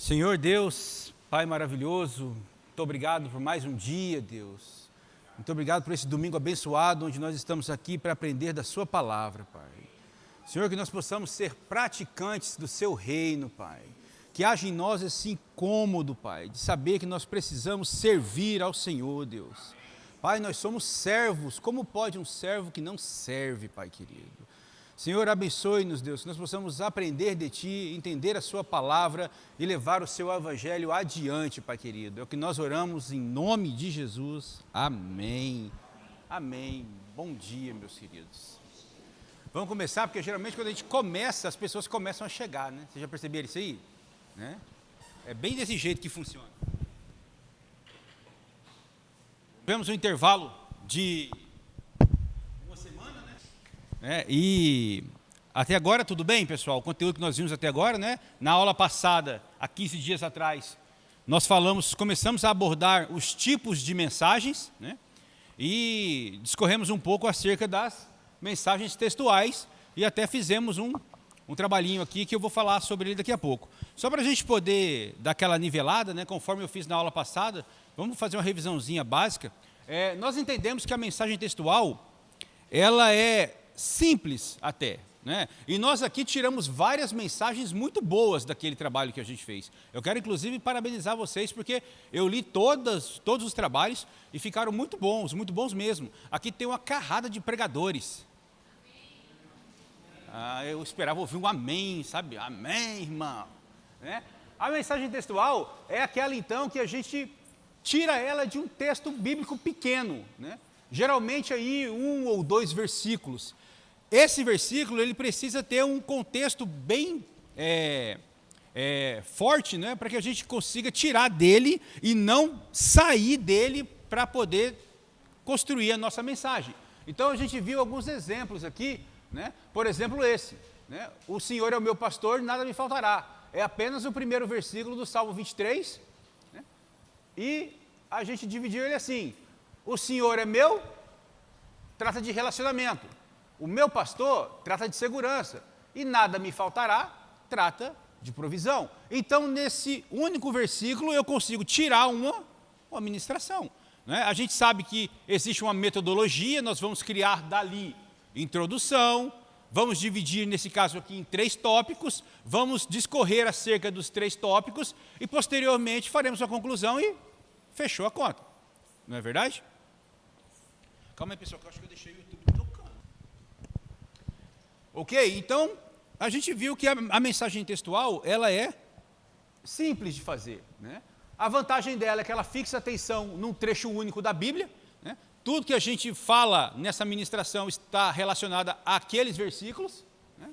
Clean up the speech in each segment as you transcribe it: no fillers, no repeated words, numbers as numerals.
Senhor Deus, Pai maravilhoso, muito obrigado por mais um dia, Deus. Muito obrigado por esse domingo abençoado, onde nós estamos aqui para aprender da Sua palavra, Pai. Senhor, que nós possamos ser praticantes do Seu reino, Pai. Que haja em nós esse incômodo, Pai, de saber que nós precisamos servir ao Senhor, Deus. Pai, nós somos servos, como pode um servo que não serve, Pai querido? Senhor, abençoe-nos, Deus, que nós possamos aprender de Ti, entender a Sua palavra e levar o Seu Evangelho adiante, Pai querido. É o que nós oramos em nome de Jesus. Amém. Amém. Bom dia, meus queridos. Vamos começar, porque geralmente quando a gente começa, as pessoas começam a chegar, né? Vocês já perceberam isso aí? Né? É bem desse jeito que funciona. Tivemos um intervalo de uma semana, né? E até agora tudo bem, pessoal? O conteúdo que nós vimos até agora, né? Na aula passada, há 15 dias atrás, nós começamos a abordar os tipos de mensagens, né? E discorremos um pouco acerca das mensagens textuais e até fizemos um trabalhinho aqui que eu vou falar sobre ele daqui a pouco. Só para a gente poder dar aquela nivelada, né, conforme eu fiz na aula passada, vamos fazer uma revisãozinha básica. Nós entendemos que a mensagem textual, ela é simples até, né? E nós aqui tiramos várias mensagens muito boas daquele trabalho que a gente fez. Eu quero inclusive parabenizar vocês, porque eu li todos os trabalhos e ficaram muito bons mesmo. Aqui tem uma carrada de pregadores. Eu esperava ouvir um amém, sabe? Amém, irmão. Né? A mensagem textual é aquela, então, que a gente tira ela de um texto bíblico pequeno, né? Geralmente aí 1 ou 2 versículos. Esse versículo ele precisa ter um contexto bem forte, né? Para que a gente consiga tirar dele e não sair dele para poder construir a nossa mensagem. Então a gente viu alguns exemplos aqui, né? Por exemplo esse, né? O Senhor é o meu pastor, nada me faltará. É apenas o primeiro versículo do Salmo 23, né? E a gente dividiu ele assim: o Senhor é meu, trata de relacionamento. O meu pastor trata de segurança. E nada me faltará, trata de provisão. Então, nesse único versículo, eu consigo tirar uma ministração, né? A gente sabe que existe uma metodologia, nós vamos criar dali introdução, vamos dividir, nesse caso aqui, em 3 tópicos, vamos discorrer acerca dos 3 tópicos e, posteriormente, faremos a conclusão e fechou a conta. Não é verdade? Calma aí, pessoal, que eu acho que eu deixei o YouTube tocando. Ok, então, a gente viu que a mensagem textual, ela é simples de fazer, né? A vantagem dela é que ela fixa atenção num trecho único da Bíblia, né? Tudo que a gente fala nessa ministração está relacionado àqueles versículos, né?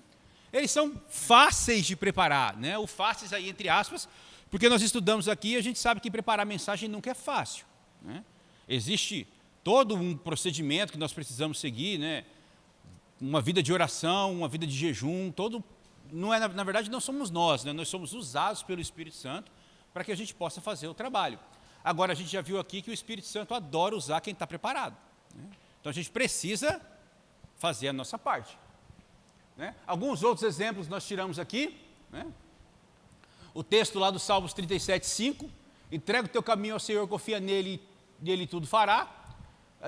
Eles são fáceis de preparar, né? O fáceis aí entre aspas, porque nós estudamos aqui e a gente sabe que preparar mensagem nunca é fácil, né? Existe todo um procedimento que nós precisamos seguir, né? Uma vida de oração, uma vida de jejum, não é, na verdade não somos nós, né? Nós somos usados pelo Espírito Santo para que a gente possa fazer o trabalho. Agora, a gente já viu aqui que o Espírito Santo adora usar quem está preparado, né? Então, a gente precisa fazer a nossa parte, né? Alguns outros exemplos nós tiramos aqui, né? O texto lá do Salmos 37:5, entrega o teu caminho ao Senhor, confia nele e ele tudo fará.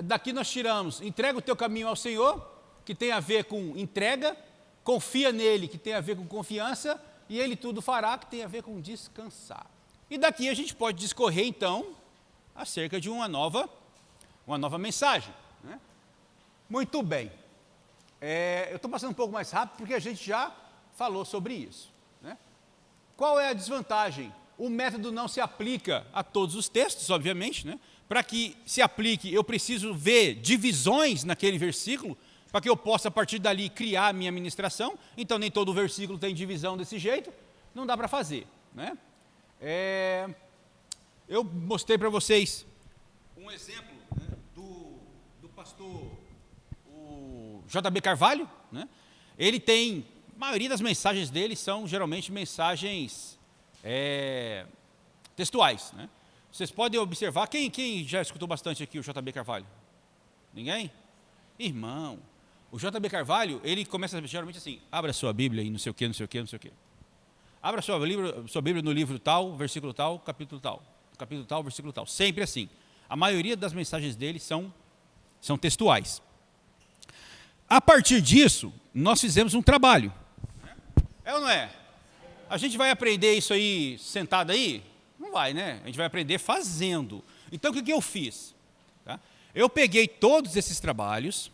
Daqui nós tiramos, entrega o teu caminho ao Senhor, que tem a ver com entrega, confia nele, que tem a ver com confiança, e ele tudo fará, que tem a ver com descansar. E daqui a gente pode discorrer, então, acerca de uma nova mensagem, né? Muito bem. Eu estou passando um pouco mais rápido, porque a gente já falou sobre isso, né? Qual é a desvantagem? O método não se aplica a todos os textos, obviamente, né? Para que se aplique, eu preciso ver divisões naquele versículo, para que eu possa, a partir dali, criar a minha ministração. Então, nem todo versículo tem divisão desse jeito, não dá para fazer, né? Eu mostrei para vocês um exemplo, né, do pastor J.B. Carvalho, né? Ele tem, a maioria das mensagens dele são geralmente mensagens textuais, né? Vocês podem observar, quem já escutou bastante aqui o J.B. Carvalho? Ninguém? Irmão, o J.B. Carvalho, ele começa geralmente assim: abra sua Bíblia e não sei o quê, não sei o quê, não sei o quê. Abra sua Bíblia no livro tal, versículo tal, capítulo tal, versículo tal. Sempre assim. A maioria das mensagens dele são textuais. A partir disso, nós fizemos um trabalho. É ou não é? A gente vai aprender isso aí sentado aí? Não vai, né? A gente vai aprender fazendo. Então, o que eu fiz? Tá? Eu peguei todos esses trabalhos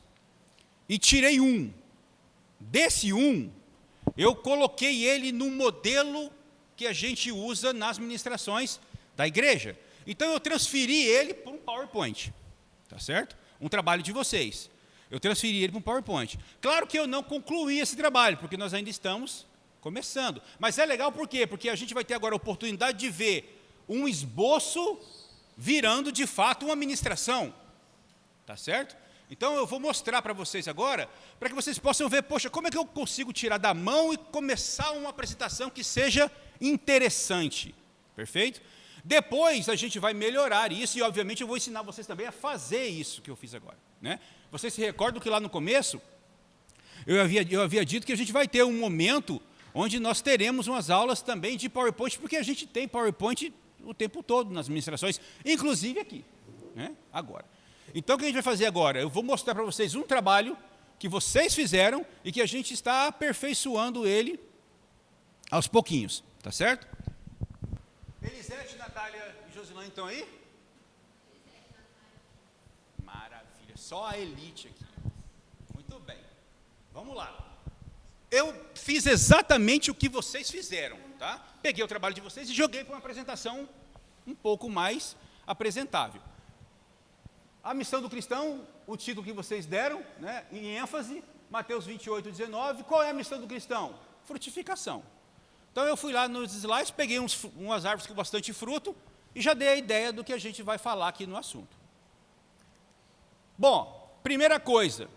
e tirei um. Desse um, eu coloquei ele no modelo que a gente usa nas ministrações da igreja. Então, eu transferi ele para um PowerPoint. Tá certo? Um trabalho de vocês. Eu transferi ele para um PowerPoint. Claro que eu não concluí esse trabalho, porque nós ainda estamos começando. Mas é legal por quê? Porque a gente vai ter agora a oportunidade de ver um esboço virando, de fato, uma ministração. Tá certo? Então, eu vou mostrar para vocês agora, para que vocês possam ver, poxa, como é que eu consigo tirar da mão e começar uma apresentação que seja interessante. Perfeito? Depois, a gente vai melhorar isso e, obviamente, eu vou ensinar vocês também a fazer isso que eu fiz agora. Né? Vocês se recordam que lá no começo, eu havia dito que a gente vai ter um momento onde nós teremos umas aulas também de PowerPoint, porque a gente tem PowerPoint o tempo todo nas ministrações, inclusive aqui, né? Agora. Então, o que a gente vai fazer agora? Eu vou mostrar para vocês um trabalho que vocês fizeram e que a gente está aperfeiçoando ele aos pouquinhos, tá certo? Elisete, Natália e Josilane estão aí? Maravilha, só a elite aqui. Muito bem, vamos lá. Eu fiz exatamente o que vocês fizeram, tá? Peguei o trabalho de vocês e joguei para uma apresentação um pouco mais apresentável. A missão do cristão, o título que vocês deram, né, em ênfase, Mateus 28, 19. Qual é a missão do cristão? Frutificação. Então, eu fui lá nos slides, peguei umas árvores com bastante fruto e já dei a ideia do que a gente vai falar aqui no assunto. Bom, primeira coisa,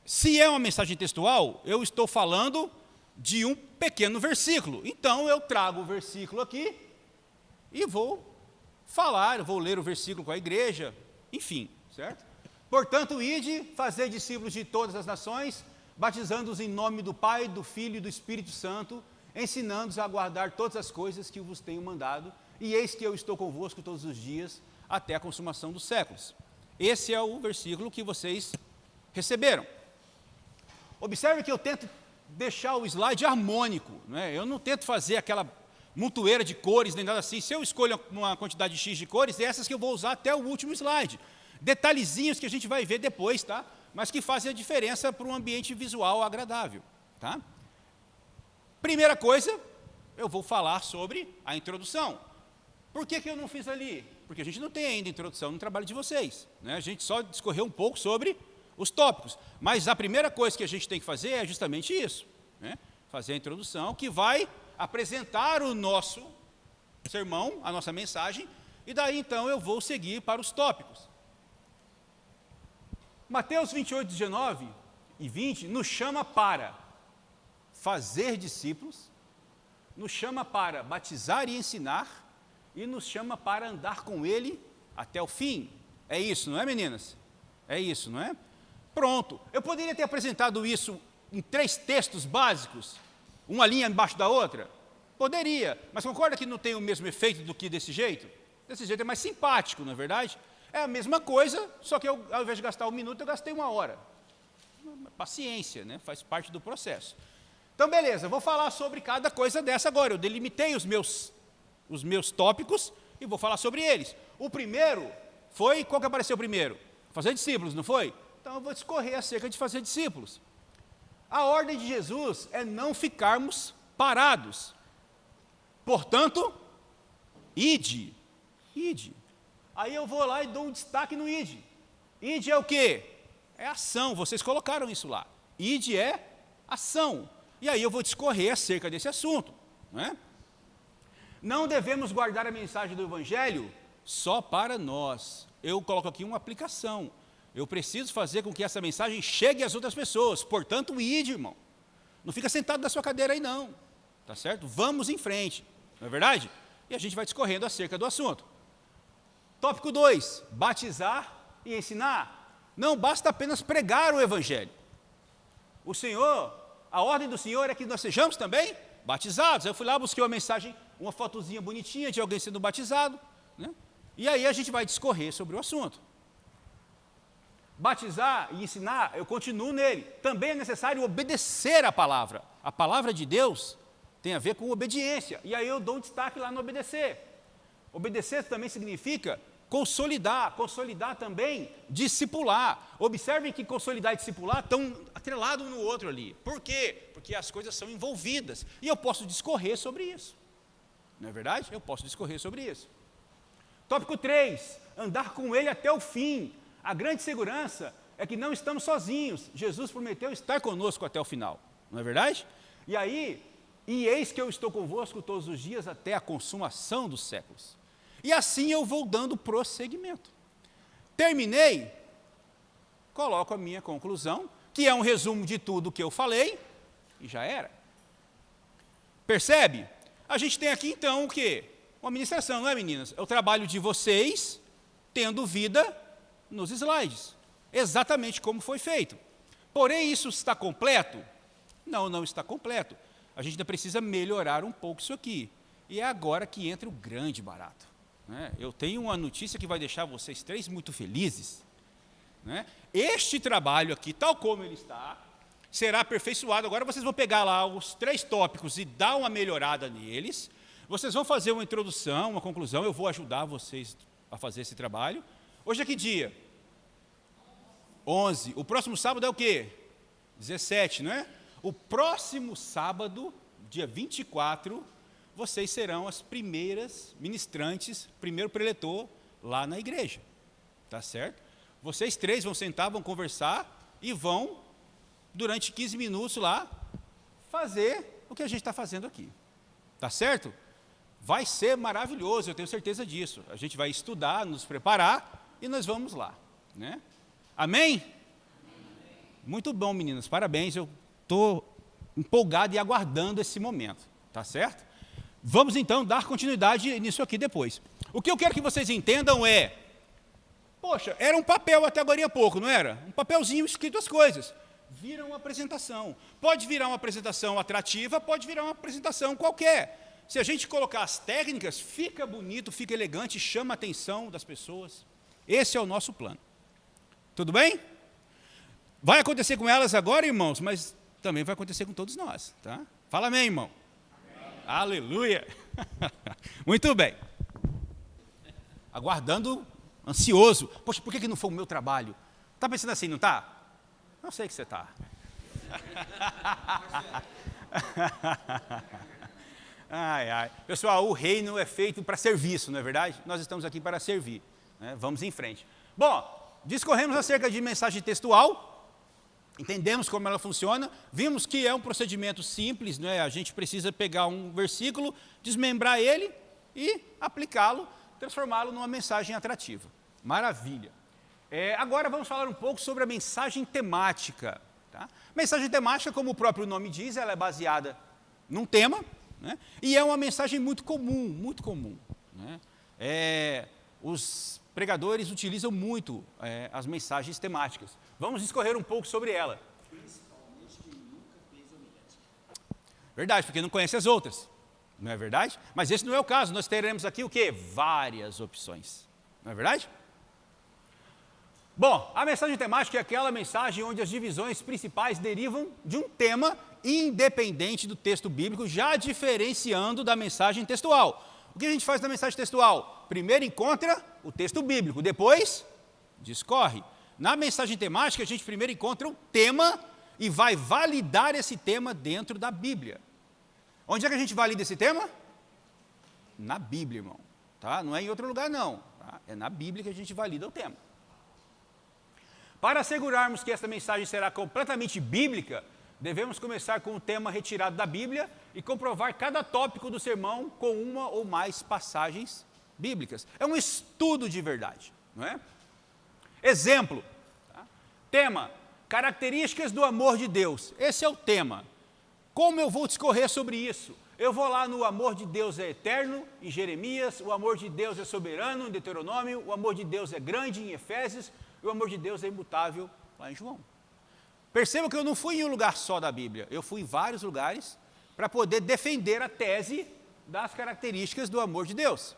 se é uma mensagem textual, eu estou falando de um pequeno versículo. Então, eu trago o versículo aqui e vou falar, vou ler o versículo com a igreja, enfim, certo? Portanto, ide, fazer discípulos de todas as nações, batizando-os em nome do Pai, do Filho e do Espírito Santo, ensinando-os a guardar todas as coisas que vos tenho mandado, e eis que eu estou convosco todos os dias, até a consumação dos séculos. Esse é o versículo que vocês receberam. Observe que eu tento deixar o slide harmônico, né? Eu não tento fazer aquela montoeira de cores, nem nada assim. Se eu escolho uma quantidade X de cores, é essas que eu vou usar até o último slide. Detalhezinhos que a gente vai ver depois, tá? Mas que fazem a diferença para um ambiente visual agradável, tá? Primeira coisa, eu vou falar sobre a introdução. Por que eu não fiz ali? Porque a gente não tem ainda introdução no trabalho de vocês, né? A gente só discorreu um pouco sobre os tópicos. Mas a primeira coisa que a gente tem que fazer é justamente isso, né? Fazer a introdução que vai apresentar o nosso sermão, a nossa mensagem, e daí então eu vou seguir para os tópicos. Mateus 28, 19 e 20 nos chama para fazer discípulos, nos chama para batizar e ensinar, e nos chama para andar com Ele até o fim. É isso, não é, meninas? É isso, não é? Pronto. Eu poderia ter apresentado isso em 3 textos básicos, uma linha embaixo da outra? Poderia, mas concorda que não tem o mesmo efeito do que desse jeito? Desse jeito é mais simpático, não é verdade? É a mesma coisa, só que eu, ao invés de gastar 1 minuto, eu gastei 1 hora. Paciência, né? Faz parte do processo. Então, beleza, eu vou falar sobre cada coisa dessa agora. Eu delimitei os meus tópicos e vou falar sobre eles. O primeiro foi, qual que apareceu primeiro? Fazer discípulos, não foi? Então, eu vou discorrer acerca de fazer discípulos. A ordem de Jesus é não ficarmos parados. Portanto, ide. Ide. Aí eu vou lá e dou um destaque no ide. Ide é o quê? É ação, vocês colocaram isso lá. Ide é ação. E aí eu vou discorrer acerca desse assunto, não é? Não devemos guardar a mensagem do Evangelho só para nós. Eu coloco aqui uma aplicação. Eu preciso fazer com que essa mensagem chegue às outras pessoas. Portanto, ide, irmão. Não fica sentado na sua cadeira aí, não. Tá certo? Vamos em frente. Não é verdade? E a gente vai discorrendo acerca do assunto. Tópico 2. Batizar e ensinar. Não basta apenas pregar o Evangelho. A ordem do Senhor é que nós sejamos também batizados. Eu fui lá, busquei uma mensagem, uma fotozinha bonitinha de alguém sendo batizado, né? E aí a gente vai discorrer sobre o assunto. Batizar e ensinar, eu continuo nele. Também é necessário obedecer a palavra. A palavra de Deus tem a ver com obediência. E aí eu dou um destaque lá no obedecer. Obedecer também significa consolidar. Consolidar também, discipular. Observem que consolidar e discipular estão atrelados um no outro ali. Por quê? Porque as coisas são envolvidas. E eu posso discorrer sobre isso. Não é verdade? Eu posso discorrer sobre isso. Tópico 3. Andar com ele até o fim. A grande segurança é que não estamos sozinhos. Jesus prometeu estar conosco até o final. Não é verdade? E aí, e eis que eu estou convosco todos os dias até a consumação dos séculos. E assim eu vou dando prosseguimento. Terminei, coloco a minha conclusão, que é um resumo de tudo que eu falei, e já era. Percebe? A gente tem aqui então o quê? Uma ministração, não é, meninas? É o trabalho de vocês tendo vida nos slides. Exatamente como foi feito. Porém, isso está completo? Não, não está completo. A gente ainda precisa melhorar um pouco isso aqui. E é agora que entra o grande barato. Né? Eu tenho uma notícia que vai deixar vocês três muito felizes. Né? Este trabalho aqui, tal como ele está, será aperfeiçoado. Agora vocês vão pegar lá os 3 tópicos e dar uma melhorada neles. Vocês vão fazer uma introdução, uma conclusão. Eu vou ajudar vocês a fazer esse trabalho. Hoje é que dia? 11. O próximo sábado é o quê? 17, não é? O próximo sábado, dia 24, vocês serão as primeiras ministrantes, primeiro preletor lá na igreja. Tá certo? Vocês 3 vão sentar, vão conversar e vão, durante 15 minutos lá, fazer o que a gente está fazendo aqui. Tá certo? Vai ser maravilhoso, eu tenho certeza disso. A gente vai estudar, nos preparar e nós vamos lá. Né? Amém? Muito bom, meninas, parabéns. Eu estou empolgado e aguardando esse momento. Tá certo? Vamos então dar continuidade nisso aqui depois. O que eu quero que vocês entendam é, poxa, era um papel até agora há pouco, não era? Um papelzinho escrito as coisas. Vira uma apresentação. Pode virar uma apresentação atrativa, pode virar uma apresentação qualquer. Se a gente colocar as técnicas, fica bonito, fica elegante, chama a atenção das pessoas. Esse é o nosso plano. Tudo bem? Vai acontecer com elas agora, irmãos, mas também vai acontecer com todos nós. Tá? Fala amém, irmão. Amém. Aleluia. Muito bem. Aguardando, ansioso. Poxa, por que não foi o meu trabalho? Está pensando assim, não está? Não sei que você está. Ai, ai. Pessoal, o reino é feito para serviço, não é verdade? Nós estamos aqui para servir. Né? Vamos em frente. Bom, discorremos acerca de mensagem textual, entendemos como ela funciona, vimos que é um procedimento simples, né? A gente precisa pegar um versículo, desmembrar ele e aplicá-lo, transformá-lo numa mensagem atrativa. Maravilha. Agora vamos falar um pouco sobre a mensagem temática. Tá? Mensagem temática, como o próprio nome diz, ela é baseada num tema, né? E é uma mensagem muito comum, muito comum. Né? Os pregadores utilizam muito as mensagens temáticas. Vamos discorrer um pouco sobre ela. Principalmente quem nunca fez homilética. Verdade, porque não conhece as outras. Não é verdade? Mas esse não é o caso. Nós teremos aqui o quê? Várias opções. Não é verdade? Bom, a mensagem temática é aquela mensagem onde as divisões principais derivam de um tema independente do texto bíblico, já diferenciando da mensagem textual. O que a gente faz na mensagem textual? Primeiro encontra o texto bíblico, depois discorre. Na mensagem temática, a gente primeiro encontra o tema e vai validar esse tema dentro da Bíblia. Onde é que a gente valida esse tema? Na Bíblia, irmão. Tá? Não é em outro lugar, não. Tá? É na Bíblia que a gente valida o tema. Para assegurarmos que essa mensagem será completamente bíblica, devemos começar com o tema retirado da Bíblia e comprovar cada tópico do sermão com uma ou mais passagens bíblicas. É um estudo de verdade, não é? Exemplo, tá? Tema, características do amor de Deus. Esse é o tema. Como eu vou discorrer sobre isso? Eu vou lá no amor de Deus é eterno, em Jeremias, o amor de Deus é soberano, em Deuteronômio, o amor de Deus é grande, em Efésios, e o amor de Deus é imutável, lá em João. Perceba que eu não fui em um lugar só da Bíblia, eu fui em vários lugares para poder defender a tese das características do amor de Deus.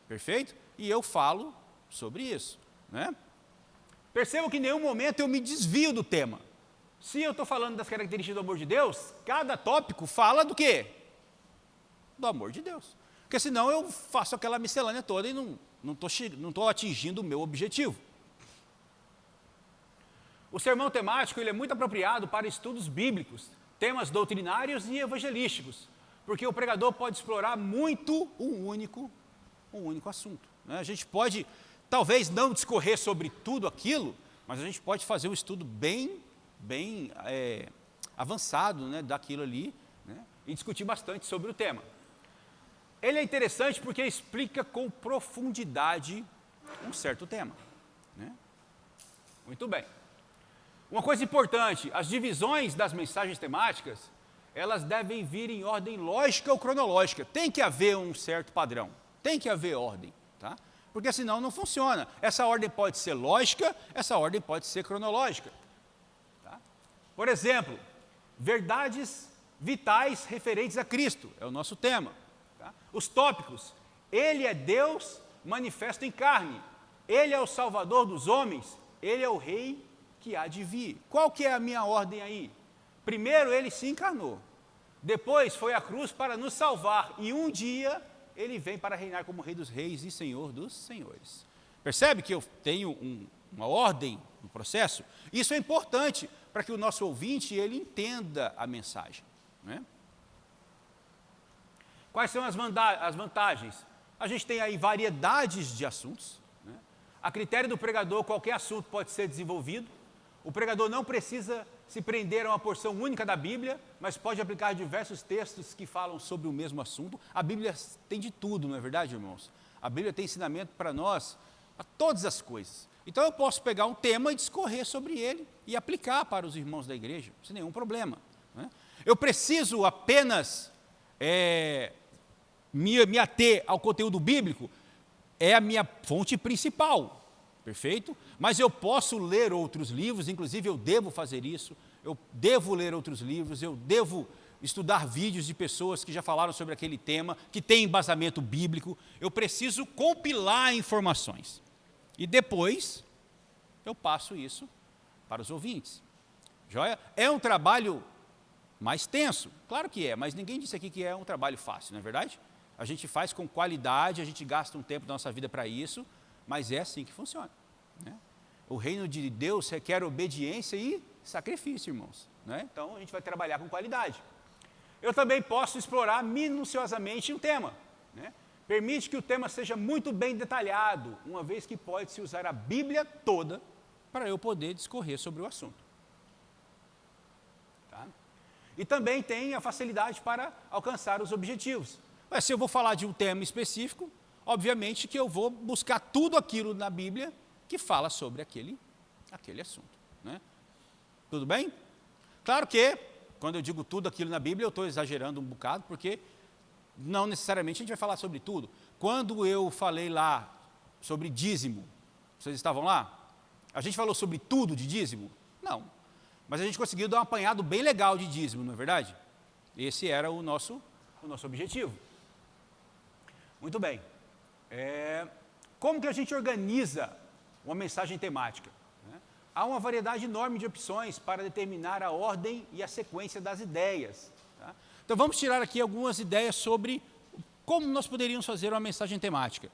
Perfeito? E eu falo sobre isso, né? Percebam que em nenhum momento eu me desvio do tema. Se eu estou falando das características do amor de Deus, cada tópico fala do quê? Do amor de Deus. Porque senão eu faço aquela miscelânea toda e não estou atingindo o meu objetivo. O sermão temático ele é muito apropriado para estudos bíblicos, temas doutrinários e evangelísticos, porque o pregador pode explorar muito um único assunto, né? A gente pode, talvez não discorrer sobre tudo aquilo, mas a gente pode fazer um estudo bem avançado, né, daquilo ali, né, e discutir bastante sobre o tema. Ele é interessante porque explica com profundidade um certo tema, né? Muito bem. Uma coisa importante, as divisões das mensagens temáticas, elas devem vir em ordem lógica ou cronológica. Tem que haver um certo padrão, tem que haver ordem, tá? Porque senão não funciona. Essa ordem pode ser lógica, essa ordem pode ser cronológica. Tá? Por exemplo, verdades vitais referentes a Cristo, é o nosso tema. Tá? Os tópicos, Ele é Deus manifesto em carne, Ele é o Salvador dos homens, Ele é o Rei que há de vir. Qual que é a minha ordem aí? Primeiro Ele se encarnou, depois foi à cruz para nos salvar, e um dia Ele vem para reinar como Rei dos reis e Senhor dos senhores. Percebe que eu tenho uma ordem no processo? Isso é importante para que o nosso ouvinte ele entenda a mensagem, né? Quais são as vantagens? A gente tem aí variedades de assuntos, né? A critério do pregador, qualquer assunto pode ser desenvolvido. O pregador não precisa se prender a uma porção única da Bíblia, mas pode aplicar diversos textos que falam sobre o mesmo assunto. A Bíblia tem de tudo, não é verdade, irmãos? A Bíblia tem ensinamento para nós, para todas as coisas. Então eu posso pegar um tema e discorrer sobre ele e aplicar para os irmãos da igreja, sem nenhum problema, né? Eu preciso apenas me ater ao conteúdo bíblico, é a minha fonte principal. Perfeito? Mas eu posso ler outros livros, inclusive eu devo fazer isso, eu devo ler outros livros, eu devo estudar vídeos de pessoas que já falaram sobre aquele tema, que tem embasamento bíblico. Eu preciso compilar informações. E depois eu passo isso para os ouvintes. Joia? É um trabalho mais tenso? Claro que é, mas ninguém disse aqui que é um trabalho fácil, não é verdade? A gente faz com qualidade, a gente gasta um tempo da nossa vida para isso, mas é assim que funciona, né? O reino de Deus requer obediência e sacrifício, irmãos, né? Então a gente vai trabalhar com qualidade. Eu também posso explorar minuciosamente um tema, né? Permite que o tema seja muito bem detalhado, uma vez que pode-se usar a Bíblia toda para eu poder discorrer sobre o assunto. Tá? E também tem a facilidade para alcançar os objetivos. Mas se eu vou falar de um tema específico, obviamente que eu vou buscar tudo aquilo na Bíblia que fala sobre aquele assunto, né? Tudo bem? Claro que, quando eu digo tudo aquilo na Bíblia, eu estou exagerando um bocado, porque não necessariamente a gente vai falar sobre tudo. Quando eu falei lá sobre dízimo, vocês estavam lá? A gente falou sobre tudo de dízimo? Não. Mas a gente conseguiu dar um apanhado bem legal de dízimo, não é verdade? Esse era o nosso objetivo. Muito bem. Como que a gente organiza uma mensagem temática? Há uma variedade enorme de opções para determinar a ordem e a sequência das ideias. Tá? Então vamos tirar aqui algumas ideias sobre como nós poderíamos fazer uma mensagem temática.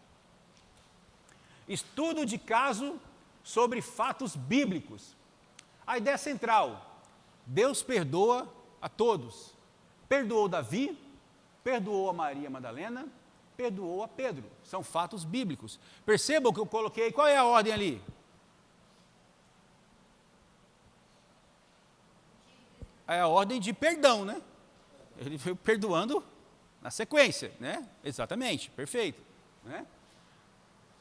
Estudo de caso sobre fatos bíblicos. A ideia central: Deus perdoa a todos. Perdoou Davi, perdoou a Maria Madalena, perdoou a Pedro. São fatos bíblicos. Percebam que eu coloquei, qual é a ordem ali? É a ordem de perdão, né? Ele foi perdoando na sequência, né? Exatamente, perfeito, né?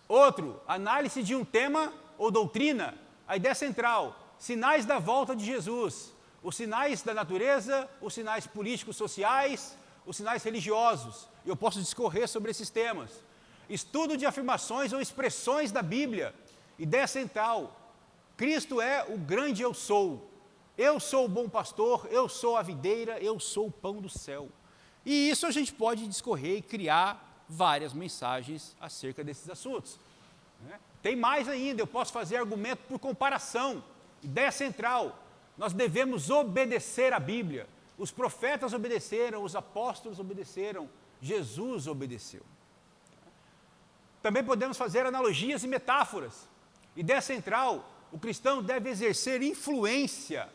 Outro, análise de um tema ou doutrina. A ideia central: sinais da volta de Jesus. Os sinais da natureza, os sinais políticos sociais, os sinais religiosos. Eu posso discorrer sobre esses temas. Estudo de afirmações ou expressões da Bíblia. Ideia central: Cristo é o grande eu sou. Eu sou o bom pastor, eu sou a videira, eu sou o pão do céu. E isso a gente pode discorrer e criar várias mensagens acerca desses assuntos. Tem mais ainda, eu posso fazer argumento por comparação. Ideia central, nós devemos obedecer à Bíblia. Os profetas obedeceram, os apóstolos obedeceram, Jesus obedeceu. Também podemos fazer analogias e metáforas. Ideia central, o cristão deve exercer influência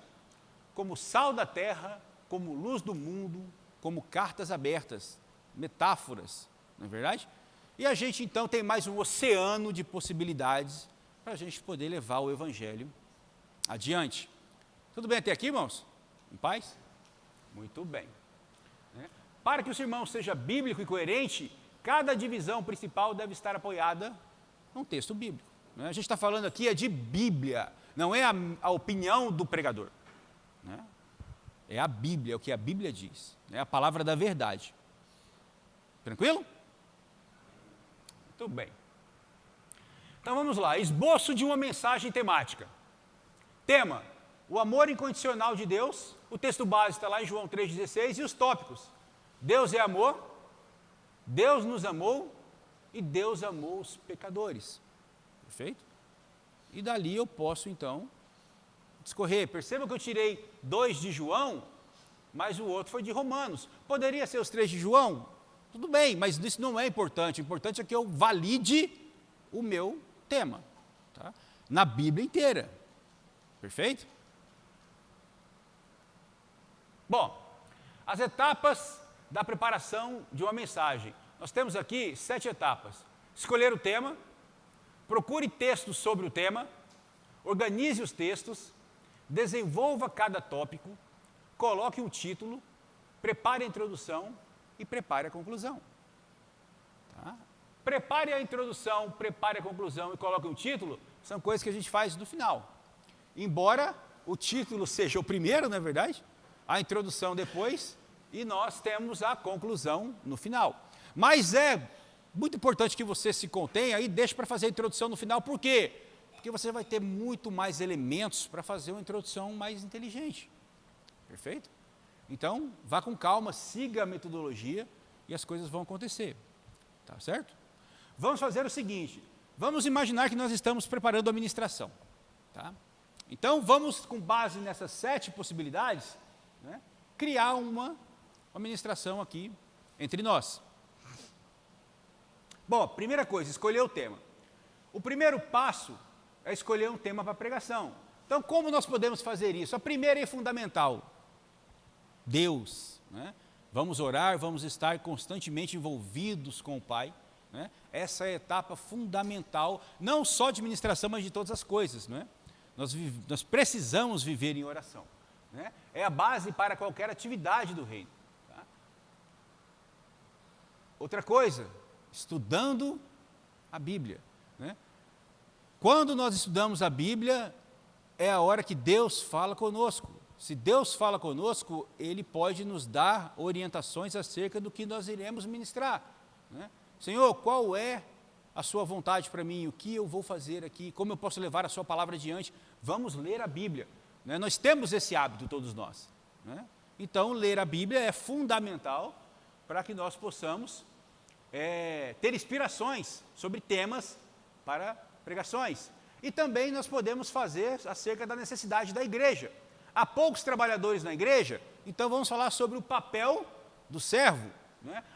como sal da terra, como luz do mundo, como cartas abertas, metáforas, não é verdade? E a gente então tem mais um oceano de possibilidades para a gente poder levar o Evangelho adiante. Tudo bem até aqui, irmãos? Em paz? Muito bem. Para que o sermão seja bíblico e coerente, cada divisão principal deve estar apoiada num texto bíblico. A gente está falando aqui de Bíblia, não é a opinião do pregador. É a Bíblia, é o que a Bíblia diz. É a palavra da verdade. Tranquilo? Muito bem. Então vamos lá, esboço de uma mensagem temática. Tema, o amor incondicional de Deus. O texto base está lá em João 3,16 e os tópicos. Deus é amor, Deus nos amou e Deus amou os pecadores. Perfeito? E dali eu posso então discorrer. Perceba que eu tirei 2 de João, mas o outro foi de Romanos. Poderia ser os 3 de João? Tudo bem, mas isso não é importante. O importante é que eu valide o meu tema, tá? Na Bíblia inteira. Perfeito? Bom, as etapas da preparação de uma mensagem. Nós temos aqui 7 etapas. Escolher o tema, procure textos sobre o tema, organize os textos, desenvolva cada tópico, coloque um título, prepare a introdução e prepare a conclusão. Tá? Prepare a introdução, prepare a conclusão e coloque um título, são coisas que a gente faz no final. Embora o título seja o primeiro, não é verdade? A introdução depois e nós temos a conclusão no final. Mas é muito importante que você se contenha e deixe para fazer a introdução no final. Por quê? Porque você vai ter muito mais elementos para fazer uma introdução mais inteligente. Perfeito? Então, vá com calma, siga a metodologia e as coisas vão acontecer. Tá certo? Vamos fazer o seguinte, vamos imaginar que nós estamos preparando a ministração. Tá? Então, vamos, com base nessas 7 possibilidades, criar uma ministração aqui entre nós. Bom, primeira coisa, escolher o tema. O primeiro passo é escolher um tema para pregação. Então, como nós podemos fazer isso? A primeira e fundamental, Deus. Vamos orar, vamos estar constantemente envolvidos com o Pai. Essa é a etapa fundamental, não só de ministração, mas de todas as coisas. Nós precisamos viver em oração. É a base para qualquer atividade do reino. Tá? Outra coisa, estudando a Bíblia. Quando nós estudamos a Bíblia, é a hora que Deus fala conosco. Se Deus fala conosco, Ele pode nos dar orientações acerca do que nós iremos ministrar. Senhor, qual é a sua vontade para mim? O que eu vou fazer aqui? Como eu posso levar a sua palavra adiante? Vamos ler a Bíblia. Nós temos esse hábito, todos nós. Então, ler a Bíblia é fundamental para que nós possamos ter inspirações sobre temas para pregações. E também nós podemos fazer acerca da necessidade da igreja. Há poucos trabalhadores na igreja, então vamos falar sobre o papel do servo.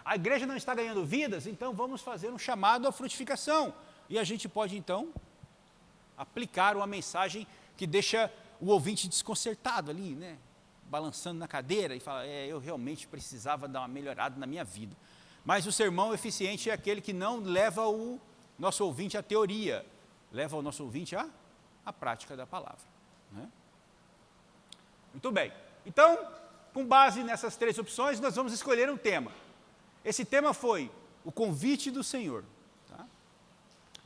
A igreja não está ganhando vidas, então vamos fazer um chamado à frutificação. E a gente pode, então, aplicar uma mensagem que deixa o ouvinte desconcertado ali, balançando na cadeira e fala, eu realmente precisava dar uma melhorada na minha vida. Mas o sermão eficiente é aquele que não leva o nosso ouvinte à teoria, leva o nosso ouvinte à prática da palavra. Muito bem. Então, com base nessas 3 opções, nós vamos escolher um tema. Esse tema foi o convite do Senhor. Tá?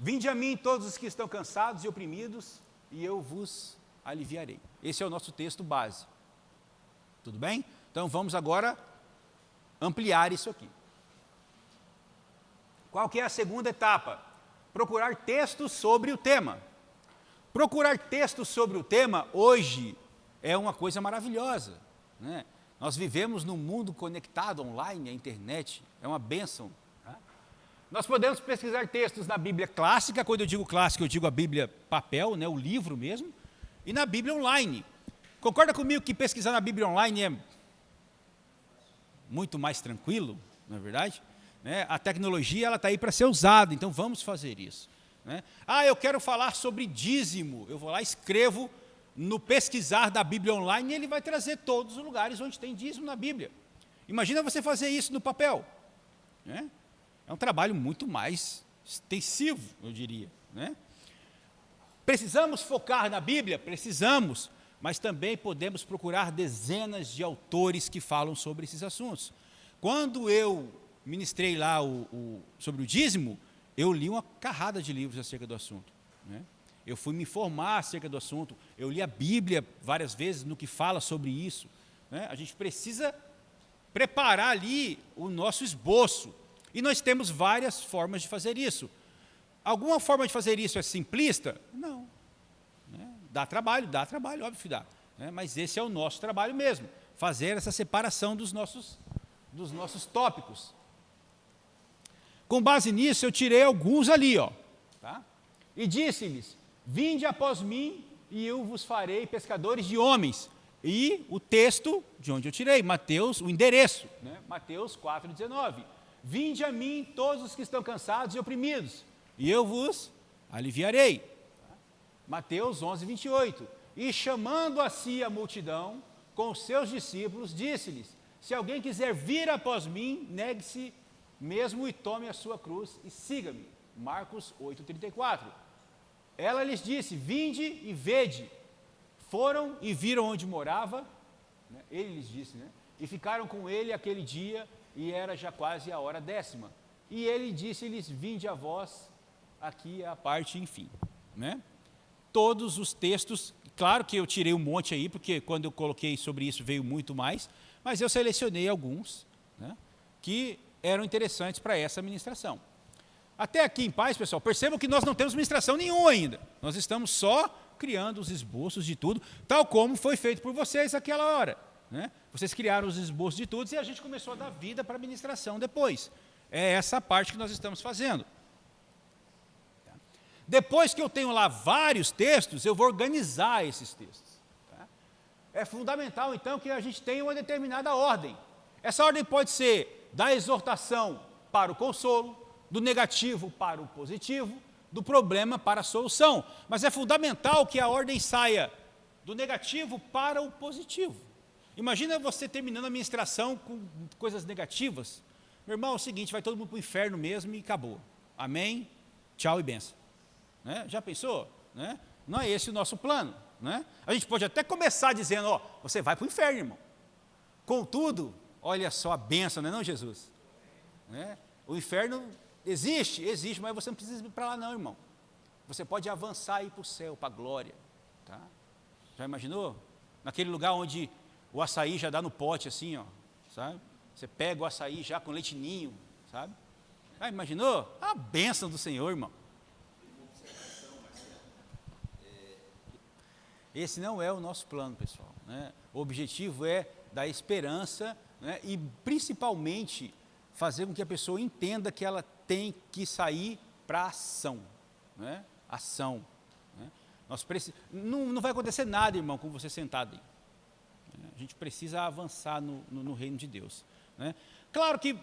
Vinde a mim todos os que estão cansados e oprimidos, e eu vos aliviarei. Esse é o nosso texto base. Tudo bem? Então, vamos agora ampliar isso aqui. Qual que é a segunda etapa? Procurar textos sobre o tema. Procurar textos sobre o tema, hoje, é uma coisa maravilhosa. Nós vivemos num mundo conectado online, a internet é uma bênção. Tá? Nós podemos pesquisar textos na Bíblia clássica, quando eu digo clássica, eu digo a Bíblia papel, né, o livro mesmo, e na Bíblia online. Concorda comigo que pesquisar na Bíblia online é muito mais tranquilo, não é verdade? Né? A tecnologia está aí para ser usada, então vamos fazer isso. Né? Eu quero falar sobre dízimo, eu vou lá, escrevo no pesquisar da Bíblia online, e ele vai trazer todos os lugares onde tem dízimo na Bíblia. Imagina você fazer isso no papel. Né? É um trabalho muito mais extensivo, eu diria. Né? Precisamos focar na Bíblia? Precisamos, mas também podemos procurar dezenas de autores que falam sobre esses assuntos. Quando eu ministrei lá sobre o dízimo, eu li uma carrada de livros acerca do assunto. Né? Eu fui me informar acerca do assunto, eu li a Bíblia várias vezes no que fala sobre isso. Né? A gente precisa preparar ali o nosso esboço. E nós temos várias formas de fazer isso. Alguma forma de fazer isso é simplista? Não. Né? Dá trabalho, óbvio que dá. Né? Mas esse é o nosso trabalho mesmo, fazer essa separação dos nossos tópicos. Com base nisso, eu tirei alguns ali, ó, tá? E disse-lhes: vinde após mim, e eu vos farei pescadores de homens. E o texto de onde eu tirei, Mateus, o endereço, né? Mateus 4,19. Vinde a mim todos os que estão cansados e oprimidos, e eu vos aliviarei. Mateus 11,28. E chamando a si a multidão, com os seus discípulos, disse-lhes: se alguém quiser vir após mim, negue-se mesmo e tome a sua cruz e siga-me. Marcos 8,34. Ela lhes disse: vinde e vede. Foram e viram onde morava, né? Ele lhes disse, né? E ficaram com ele aquele dia, e era já quase a hora 10ª. E ele disse-lhes: vinde a vós, aqui é a parte, enfim. Né? Todos os textos, claro que eu tirei um monte aí, porque quando eu coloquei sobre isso veio muito mais, mas eu selecionei alguns, né, que eram interessantes para essa ministração. Até aqui em paz, pessoal, percebam que nós não temos ministração nenhuma ainda. Nós estamos só criando os esboços de tudo, tal como foi feito por vocês naquela hora. Né? Vocês criaram os esboços de tudo e a gente começou a dar vida para a ministração depois. É essa parte que nós estamos fazendo. Depois que eu tenho lá vários textos, eu vou organizar esses textos. Tá? É fundamental, então, que a gente tenha uma determinada ordem. Essa ordem pode ser da exortação para o consolo, do negativo para o positivo, do problema para a solução. Mas é fundamental que a ordem saia do negativo para o positivo. Imagina você terminando a ministração com coisas negativas. Meu irmão, é o seguinte, vai todo mundo para o inferno mesmo e acabou. Amém, tchau e benção. Né? Já pensou? Né? Não é esse o nosso plano. Né? A gente pode até começar dizendo, ó, você vai para o inferno, irmão. Contudo, olha só a bênção, não é não, Jesus? Né? O inferno existe, mas você não precisa ir para lá não, irmão. Você pode avançar e ir para o céu, para a glória. Tá? Já imaginou? Naquele lugar onde o açaí já dá no pote assim, ó, sabe? Você pega o açaí já com leite ninho, sabe? Já imaginou? A bênção do Senhor, irmão. Esse não é o nosso plano, pessoal. Né? O objetivo é dar esperança, né? E principalmente fazer com que a pessoa entenda que ela tem que sair para a ação. Né? Ação. Né? Não vai acontecer nada, irmão, com você sentado aí. A gente precisa avançar no reino de Deus. Né? Claro que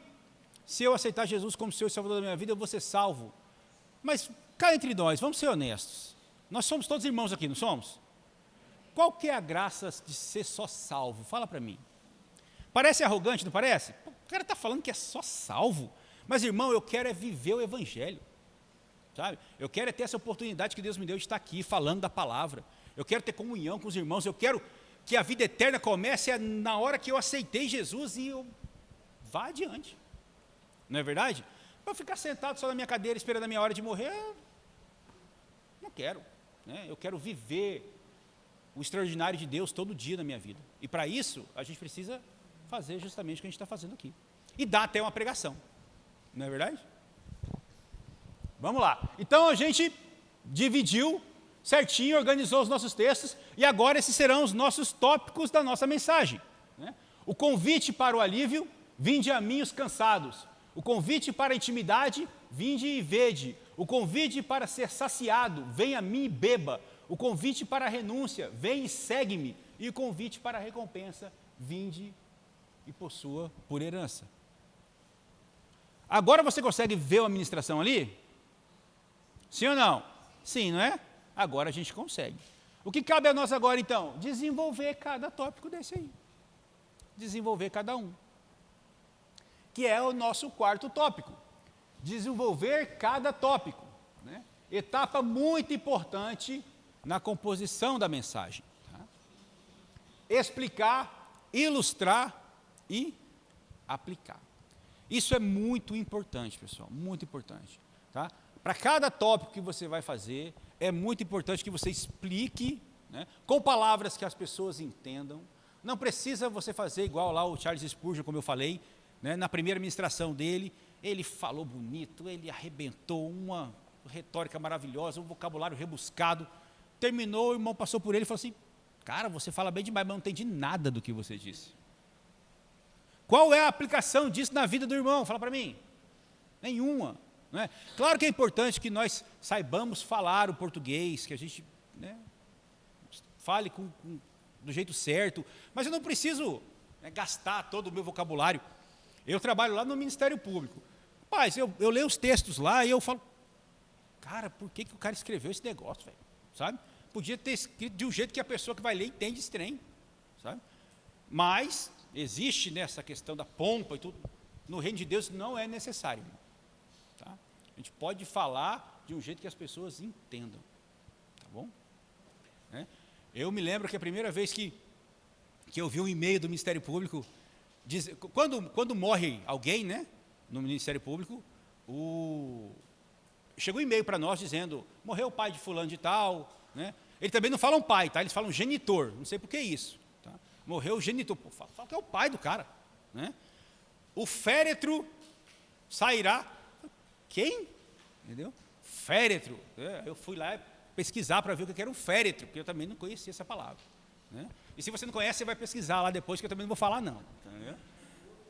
se eu aceitar Jesus como Senhor e Salvador da minha vida, eu vou ser salvo. Mas cá entre nós, vamos ser honestos. Nós somos todos irmãos aqui, não somos? Qual que é a graça de ser só salvo? Fala para mim. Parece arrogante, não parece? O cara está falando que é só salvo. Mas, irmão, eu quero é viver o Evangelho. Sabe? Eu quero é ter essa oportunidade que Deus me deu de estar aqui falando da palavra. Eu quero ter comunhão com os irmãos. Eu quero que a vida eterna comece na hora que eu aceitei Jesus e eu vá adiante. Não é verdade? Para ficar sentado só na minha cadeira esperando a minha hora de morrer, não quero. Né? Eu quero viver o extraordinário de Deus todo dia na minha vida. E para isso, a gente precisa fazer justamente o que a gente está fazendo aqui. E dá até uma pregação. Não é verdade? Vamos lá. Então, a gente dividiu certinho, organizou os nossos textos, e agora esses serão os nossos tópicos da nossa mensagem. Né? O convite para o alívio, vinde a mim os cansados. O convite para a intimidade, vinde e vede. O convite para ser saciado, vem a mim e beba. O convite para a renúncia, vem e segue-me. E o convite para a recompensa, vinde e possua por herança. Agora você consegue ver a ministração ali? Sim ou não? Sim, não é? Agora a gente consegue. O que cabe a nós agora, então? Desenvolver cada tópico desse aí. Desenvolver cada um. Que é o nosso quarto tópico. Desenvolver cada tópico. Né? Etapa muito importante na composição da mensagem. Tá? Explicar, ilustrar e aplicar. Isso é muito importante, pessoal, muito importante. Tá? Para cada tópico que você vai fazer, é muito importante que você explique, né, com palavras que as pessoas entendam. Não precisa você fazer igual lá o Charles Spurgeon, como eu falei, né, na primeira ministração dele, ele falou bonito, ele arrebentou uma retórica maravilhosa, um vocabulário rebuscado. Terminou, o irmão passou por ele e falou assim, cara, você fala bem demais, mas eu não entendi nada do que você disse. Qual é a aplicação disso na vida do irmão? Fala para mim. Nenhuma. Não é? Claro que é importante que nós saibamos falar o português, que a gente, né, fale do jeito certo, mas eu não preciso, né, gastar todo o meu vocabulário. Eu trabalho lá no Ministério Público. Rapaz, eu leio os textos lá e eu falo, cara, por que o cara escreveu esse negócio, velho? Sabe? Podia ter escrito de um jeito que a pessoa que vai ler entende esse trem. Sabe? Mas existe nessa questão da pompa e tudo. No reino de Deus não é necessário. Tá? A gente pode falar de um jeito que as pessoas entendam. Tá bom? Né? Eu me lembro que a primeira vez que eu vi um e-mail do Ministério Público, quando morre alguém, né, no Ministério Público, chegou um e-mail para nós dizendo, morreu o pai de fulano de tal, né? Eles também não falam pai, tá? Eles falam genitor, não sei por que isso. Tá? Morreu o genitor, pô, fala que é o pai do cara. Né? O féretro sairá. Quem? Entendeu? Féretro. Eu fui lá pesquisar para ver o que era um féretro, porque eu também não conhecia essa palavra. Né? E se você não conhece, você vai pesquisar lá depois, que eu também não vou falar não. Entendeu?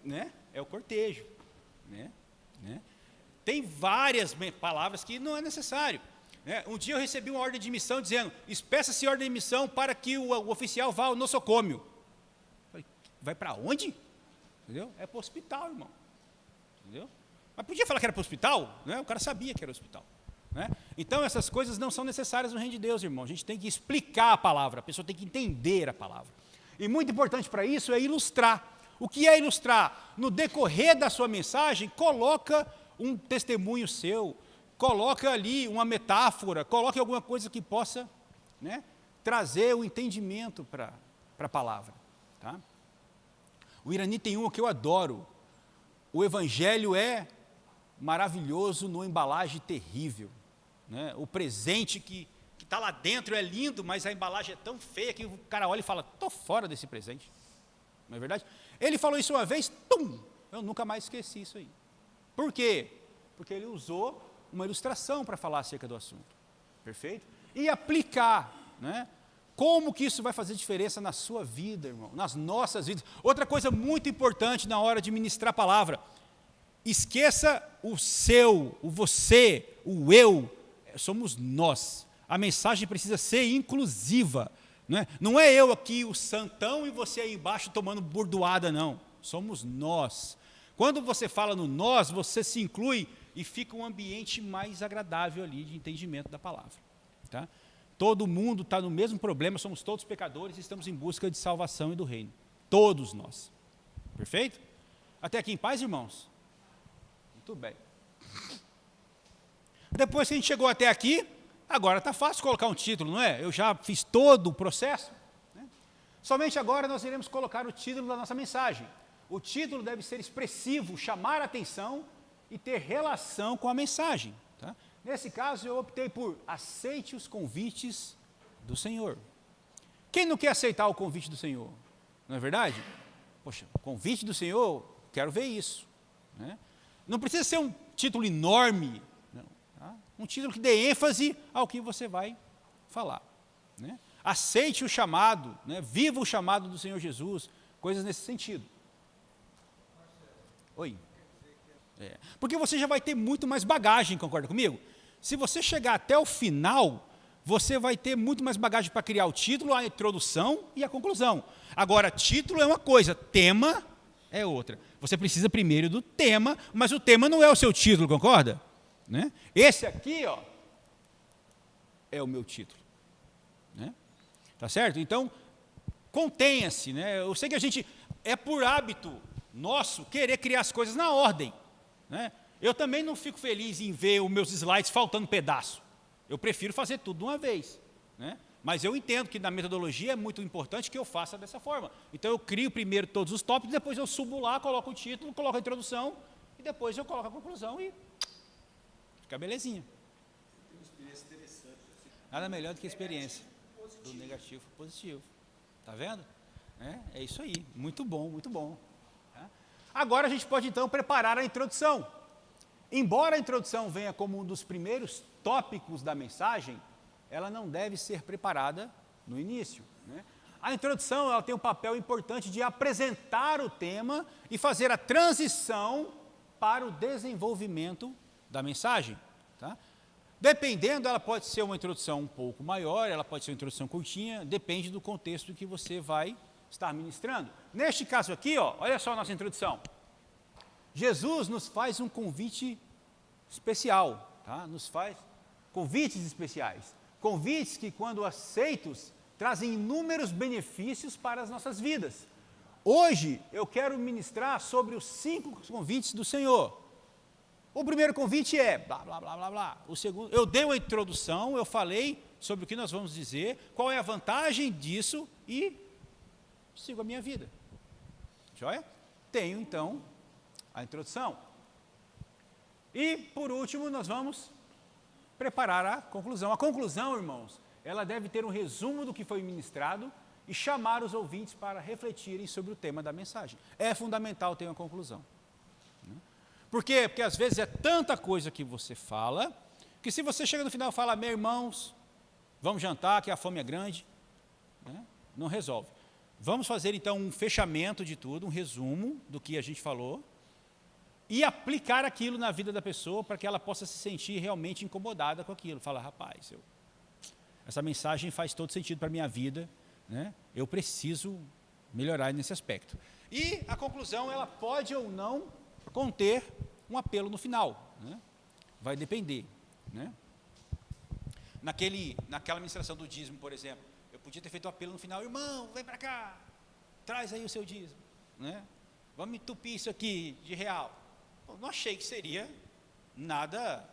Né? É o cortejo. Né? Tem várias palavras que não é necessário. Um dia eu recebi uma ordem de missão dizendo, peça-se ordem de missão para que o oficial vá ao nosocômio. Falei, vai para onde? Entendeu? É para o hospital, irmão. Entendeu? Mas podia falar que era para o hospital? Né? O cara sabia que era hospital. Né? Então essas coisas não são necessárias no reino de Deus, irmão. A gente tem que explicar a palavra, a pessoa tem que entender a palavra. E muito importante para isso é ilustrar. O que é ilustrar? No decorrer da sua mensagem, coloca um testemunho seu, coloca ali uma metáfora, coloque alguma coisa que possa, né, trazer o entendimento para a palavra. Tá? O Irani tem uma que eu adoro. O evangelho é maravilhoso numa embalagem terrível. Né? O presente que está lá dentro é lindo, mas a embalagem é tão feia que o cara olha e fala, estou fora desse presente. Não é verdade? Ele falou isso uma vez, eu nunca mais esqueci isso aí. Por quê? Porque ele usou uma ilustração para falar acerca do assunto. Perfeito? E aplicar, né? Como que isso vai fazer diferença na sua vida, irmão? Nas nossas vidas. Outra coisa muito importante na hora de ministrar a palavra. Esqueça o seu, o você, o eu. Somos nós. A mensagem precisa ser inclusiva. Não é eu aqui, o santão, e você aí embaixo tomando burdoada, não. Somos nós. Quando você fala no nós, você se inclui e fica um ambiente mais agradável ali de entendimento da palavra. Tá? Todo mundo está no mesmo problema, somos todos pecadores e estamos em busca de salvação e do reino. Todos nós. Perfeito? Até aqui em paz, irmãos? Muito bem. Depois que a gente chegou até aqui, agora está fácil colocar um título, não é? Eu já fiz todo o processo. Né? Somente agora nós iremos colocar o título da nossa mensagem. O título deve ser expressivo, chamar a atenção e ter relação com a mensagem. Tá? Nesse caso, eu optei por aceite os convites do Senhor. Quem não quer aceitar o convite do Senhor? Não é verdade? Poxa, convite do Senhor, quero ver isso. Né? Não precisa ser um título enorme, não, tá? Um título que dê ênfase ao que você vai falar. Né? Aceite o chamado, né? Viva o chamado do Senhor Jesus, Coisas nesse sentido. Oi. Porque você já vai ter muito mais bagagem, concorda comigo? Se você chegar até o final, você vai ter muito mais bagagem para criar o título, a introdução e a conclusão. Agora, título é uma coisa, tema é outra. Você precisa primeiro do tema, mas o tema não é o seu título, concorda? Né? Esse aqui, ó, é o meu título. Né? Tá certo? Então, contenha-se. Né? Eu sei que a gente, é por hábito nosso, querer criar as coisas na ordem. Né? Eu também não fico feliz em ver os meus slides faltando pedaço. Eu prefiro fazer tudo de uma vez. Né? Mas eu entendo que na metodologia é muito importante que eu faça dessa forma. Então eu crio primeiro todos os tópicos, depois eu subo lá, coloco o título, coloco a introdução, e depois eu coloco a conclusão e fica belezinha. Nada melhor do que a experiência do negativo para o positivo. Está vendo? É isso aí. Muito bom, muito bom. Agora a gente pode então preparar a introdução. Embora a introdução venha como um dos primeiros tópicos da mensagem, ela não deve ser preparada no início. Né? A introdução ela tem um papel importante de apresentar o tema e fazer a transição para o desenvolvimento da mensagem. Tá? Dependendo, ela pode ser uma introdução um pouco maior, ela pode ser uma introdução curtinha, depende do contexto que você vai estar ministrando. Neste caso aqui, ó, olha só a nossa introdução. Jesus nos faz um convite especial, tá? Nos faz convites especiais. Convites que, quando aceitos, trazem inúmeros benefícios para as nossas vidas. Hoje, eu quero ministrar sobre os 5 convites do Senhor. O primeiro convite é, blá, blá, blá, blá, blá. O segundo, eu dei uma introdução, eu falei sobre o que nós vamos dizer, qual é a vantagem disso e sigo a minha vida. Joia? Tenho, então, a introdução. E, por último, nós vamos preparar a conclusão. A conclusão, irmãos, ela deve ter um resumo do que foi ministrado e chamar os ouvintes para refletirem sobre o tema da mensagem. É fundamental ter uma conclusão. Por quê? Porque às vezes é tanta coisa que você fala, que se você chega no final e fala, meus irmãos, vamos jantar, que a fome é grande, né? Não resolve. Vamos fazer então um fechamento de tudo, um resumo do que a gente falou, e aplicar aquilo na vida da pessoa para que ela possa se sentir realmente incomodada com aquilo. Fala, rapaz, essa mensagem faz todo sentido para a minha vida, né? Eu preciso melhorar nesse aspecto. E a conclusão, ela pode ou não conter um apelo no final. Né? Vai depender. Né? Naquela ministração do dízimo, por exemplo, eu podia ter feito um apelo no final, irmão, vem para cá, traz aí o seu dízimo. Né? Vamos entupir isso aqui de real. Eu não achei que seria nada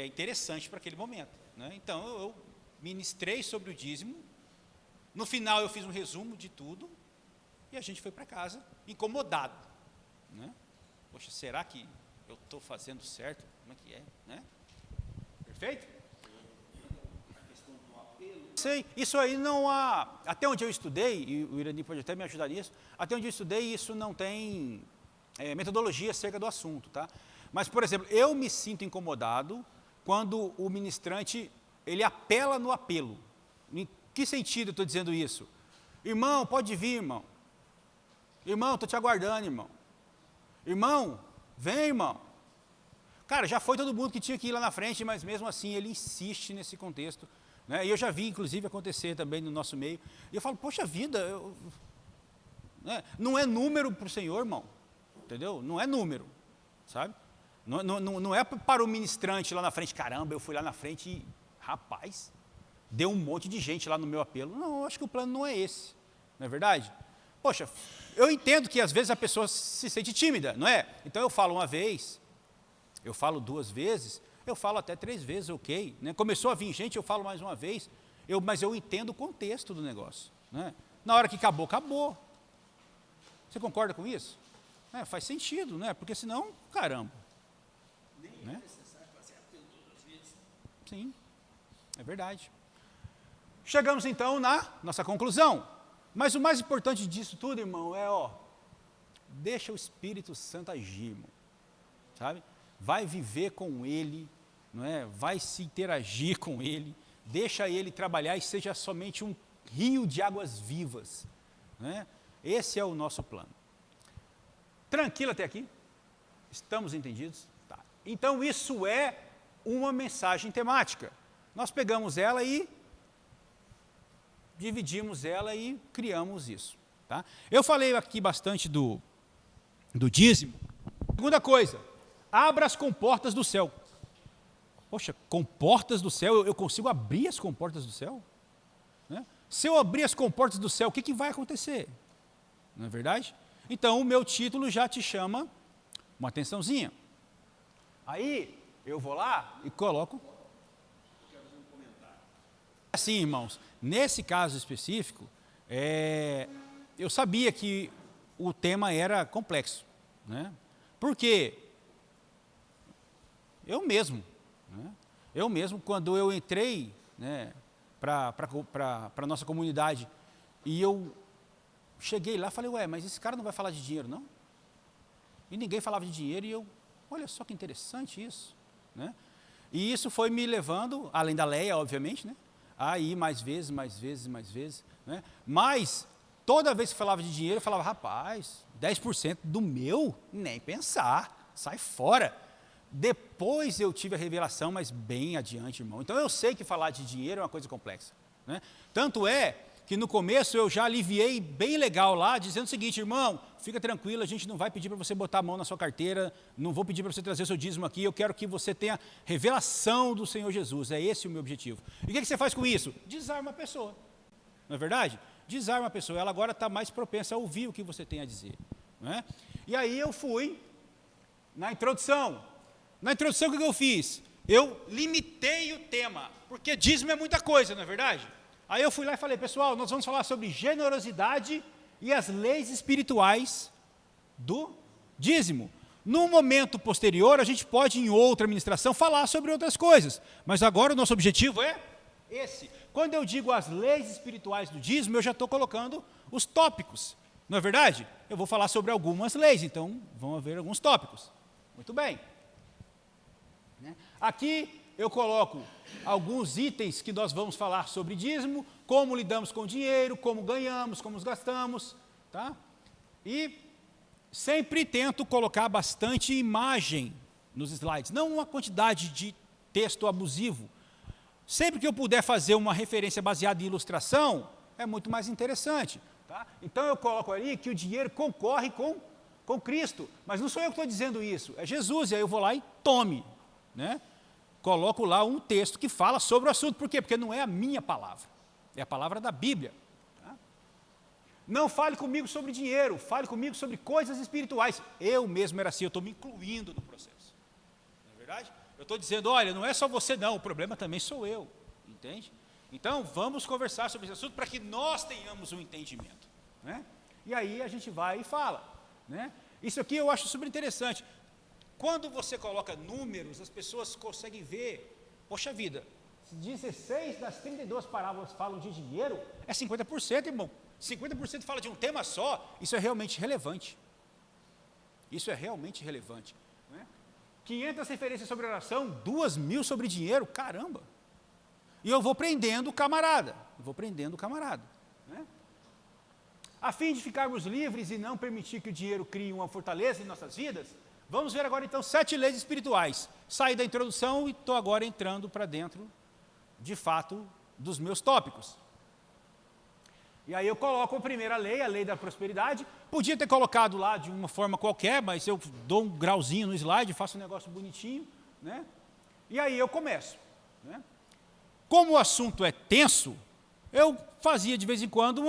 interessante para aquele momento. Né? Então, eu ministrei sobre o dízimo, no final eu fiz um resumo de tudo, e a gente foi para casa incomodado. Né? Poxa, será que eu estou fazendo certo? Como é que é? Né? Perfeito? Sei, isso aí não há, até onde eu estudei, e o Irani pode até me ajudar nisso, até onde eu estudei isso não tem metodologia acerca do assunto, tá? Mas, por exemplo, eu me sinto incomodado quando o ministrante, ele apela no apelo. Em que sentido eu estou dizendo isso? Irmão, pode vir, irmão. Irmão, estou te aguardando, irmão. Irmão, vem, irmão. Cara, já foi todo mundo que tinha que ir lá na frente, mas mesmo assim ele insiste nesse contexto. Né? E eu já vi, inclusive, acontecer também no nosso meio. E eu falo, poxa vida, né? Não é número para o Senhor, irmão. Entendeu? Não é número, sabe? Não é para o ministrante lá na frente, caramba, eu fui lá na frente e, rapaz, deu um monte de gente lá no meu apelo. Não, eu acho que o plano não é esse, não é verdade? Poxa, eu entendo que às vezes a pessoa se sente tímida, não é? Então eu falo uma vez, eu falo 2 vezes, eu falo até 3 vezes, ok. Né? Começou a vir gente, eu falo mais uma vez, mas eu entendo o contexto do negócio. Né? Na hora que acabou, acabou. Você concorda com isso? Faz sentido, né? Porque senão, caramba. Nem é necessário fazer apelo todas as vezes. Sim, é verdade. Chegamos então na nossa conclusão. Mas o mais importante disso tudo, irmão, deixa o Espírito Santo agir, irmão. Sabe? Vai viver com Ele, não é? Vai se interagir com Ele, deixa Ele trabalhar e seja somente um rio de águas vivas. Não é? Esse é o nosso plano. Tranquilo até aqui? Estamos entendidos? Tá. Então, isso é uma mensagem temática. Nós pegamos ela e dividimos ela e criamos isso. Tá? Eu falei aqui bastante do dízimo. Segunda coisa, abra as comportas do céu. Poxa, comportas do céu, eu consigo abrir as comportas do céu? Né? Se eu abrir as comportas do céu, o que vai acontecer? Não é verdade? Então, o meu título já te chama uma atençãozinha. Aí, eu vou lá e coloco. Assim, irmãos, nesse caso específico, eu sabia que o tema era complexo. Né? Porque eu mesmo, quando eu entrei, né, para a nossa comunidade, e eu cheguei lá e falei, ué, mas esse cara não vai falar de dinheiro, não? E ninguém falava de dinheiro, e eu, olha só que interessante isso. Né? E isso foi me levando, além da Leia, obviamente, né, a ir mais vezes. Né? Mas, toda vez que falava de dinheiro, eu falava, rapaz, 10% do meu, nem pensar, sai fora. Depois eu tive a revelação, mas bem adiante, irmão. Então eu sei que falar de dinheiro é uma coisa complexa. Né? Tanto é que no começo eu já aliviei bem legal lá, dizendo o seguinte, irmão, fica tranquilo, a gente não vai pedir para você botar a mão na sua carteira, não vou pedir para você trazer o seu dízimo aqui, eu quero que você tenha revelação do Senhor Jesus, é esse o meu objetivo. E o que você faz com isso? Desarma a pessoa, não é verdade? Desarma a pessoa, ela agora está mais propensa a ouvir o que você tem a dizer. Não é? E aí eu fui na introdução. Na introdução, o que eu fiz? Eu limitei o tema, porque dízimo é muita coisa, não é verdade? Aí eu fui lá e falei, pessoal, nós vamos falar sobre generosidade e as leis espirituais do dízimo. No momento posterior, a gente pode, em outra ministração, falar sobre outras coisas. Mas agora o nosso objetivo é esse. Quando eu digo as leis espirituais do dízimo, eu já estou colocando os tópicos. Não é verdade? Eu vou falar sobre algumas leis, então vão haver alguns tópicos. Muito bem. Aqui eu coloco alguns itens que nós vamos falar sobre dízimo, como lidamos com o dinheiro, como ganhamos, como gastamos, tá? E sempre tento colocar bastante imagem nos slides, não uma quantidade de texto abusivo. Sempre que eu puder fazer uma referência baseada em ilustração, é muito mais interessante. Tá? Então eu coloco ali que o dinheiro concorre com Cristo, mas não sou eu que estou dizendo isso, é Jesus, e aí eu vou lá e tome. Né? Coloco lá um texto que fala sobre o assunto. Por quê? Porque não é a minha palavra, é a palavra da Bíblia. Tá? Não fale comigo sobre dinheiro, fale comigo sobre coisas espirituais. Eu mesmo era assim, eu estou me incluindo no processo. Não é verdade? Eu estou dizendo, olha, não é só você não, o problema também sou eu. Entende? Então, vamos conversar sobre esse assunto para que nós tenhamos um entendimento. Né? E aí a gente vai e fala. Né? Isso aqui eu acho super interessante. Quando você coloca números, as pessoas conseguem ver, poxa vida, 16 das 32 parábolas falam de dinheiro, é 50%, irmão. 50% fala de um tema só, isso é realmente relevante. Isso é realmente relevante. Né? 500 referências sobre oração, 2.000 sobre dinheiro, caramba. E eu vou prendendo o camarada, Né? A fim de ficarmos livres e não permitir que o dinheiro crie uma fortaleza em nossas vidas, vamos ver agora, então, 7 leis espirituais. Saí da introdução e estou agora entrando para dentro, de fato, dos meus tópicos. E aí eu coloco a primeira lei, a lei da prosperidade. Podia ter colocado lá de uma forma qualquer, mas eu dou um grauzinho no slide, faço um negócio bonitinho. Né? E aí eu começo. Né? Como o assunto é tenso, eu fazia de vez em quando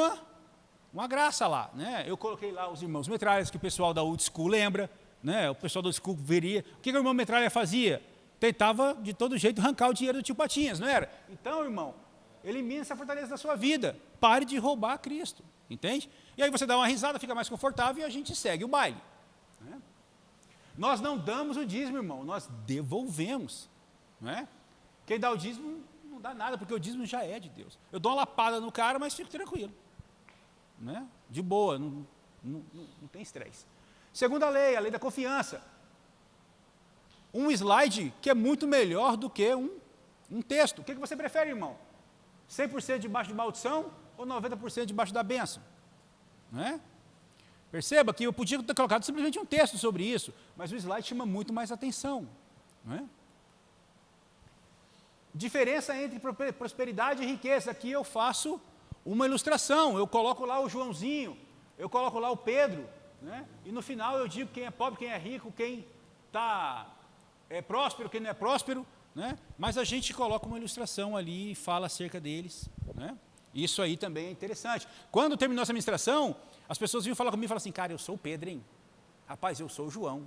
uma graça lá. Né? Eu coloquei lá os irmãos metralhas, que o pessoal da Old School lembra. Né? O pessoal do School veria. O que o irmão Metralha fazia? Tentava, de todo jeito, arrancar o dinheiro do tio Patinhas, não era? Então, irmão, elimine essa fortaleza da sua vida. Pare de roubar Cristo, entende? E aí você dá uma risada, fica mais confortável e a gente segue o baile. Né? Nós não damos o dízimo, irmão, nós devolvemos. Não é? Quem dá o dízimo não dá nada, porque o dízimo já é de Deus. Eu dou uma lapada no cara, mas fico tranquilo. Né? De boa, não tem estresse. Segunda lei, a lei da confiança. Um slide que é muito melhor do que um texto. O que você prefere, irmão? 100% debaixo de maldição ou 90% debaixo da bênção? Não é? Perceba que eu podia ter colocado simplesmente um texto sobre isso, mas o slide chama muito mais atenção. Não é? Diferença entre prosperidade e riqueza. Aqui eu faço uma ilustração, eu coloco lá o Joãozinho, eu coloco lá o Pedro, né? E no final eu digo quem é pobre, quem é rico, quem é próspero, quem não é próspero, né? Mas a gente coloca uma ilustração ali e fala acerca deles. Né? Isso aí também é interessante. Quando terminou essa ministração, as pessoas vinham falar comigo e falaram assim, cara, eu sou o Pedro, hein? Rapaz, eu sou o João,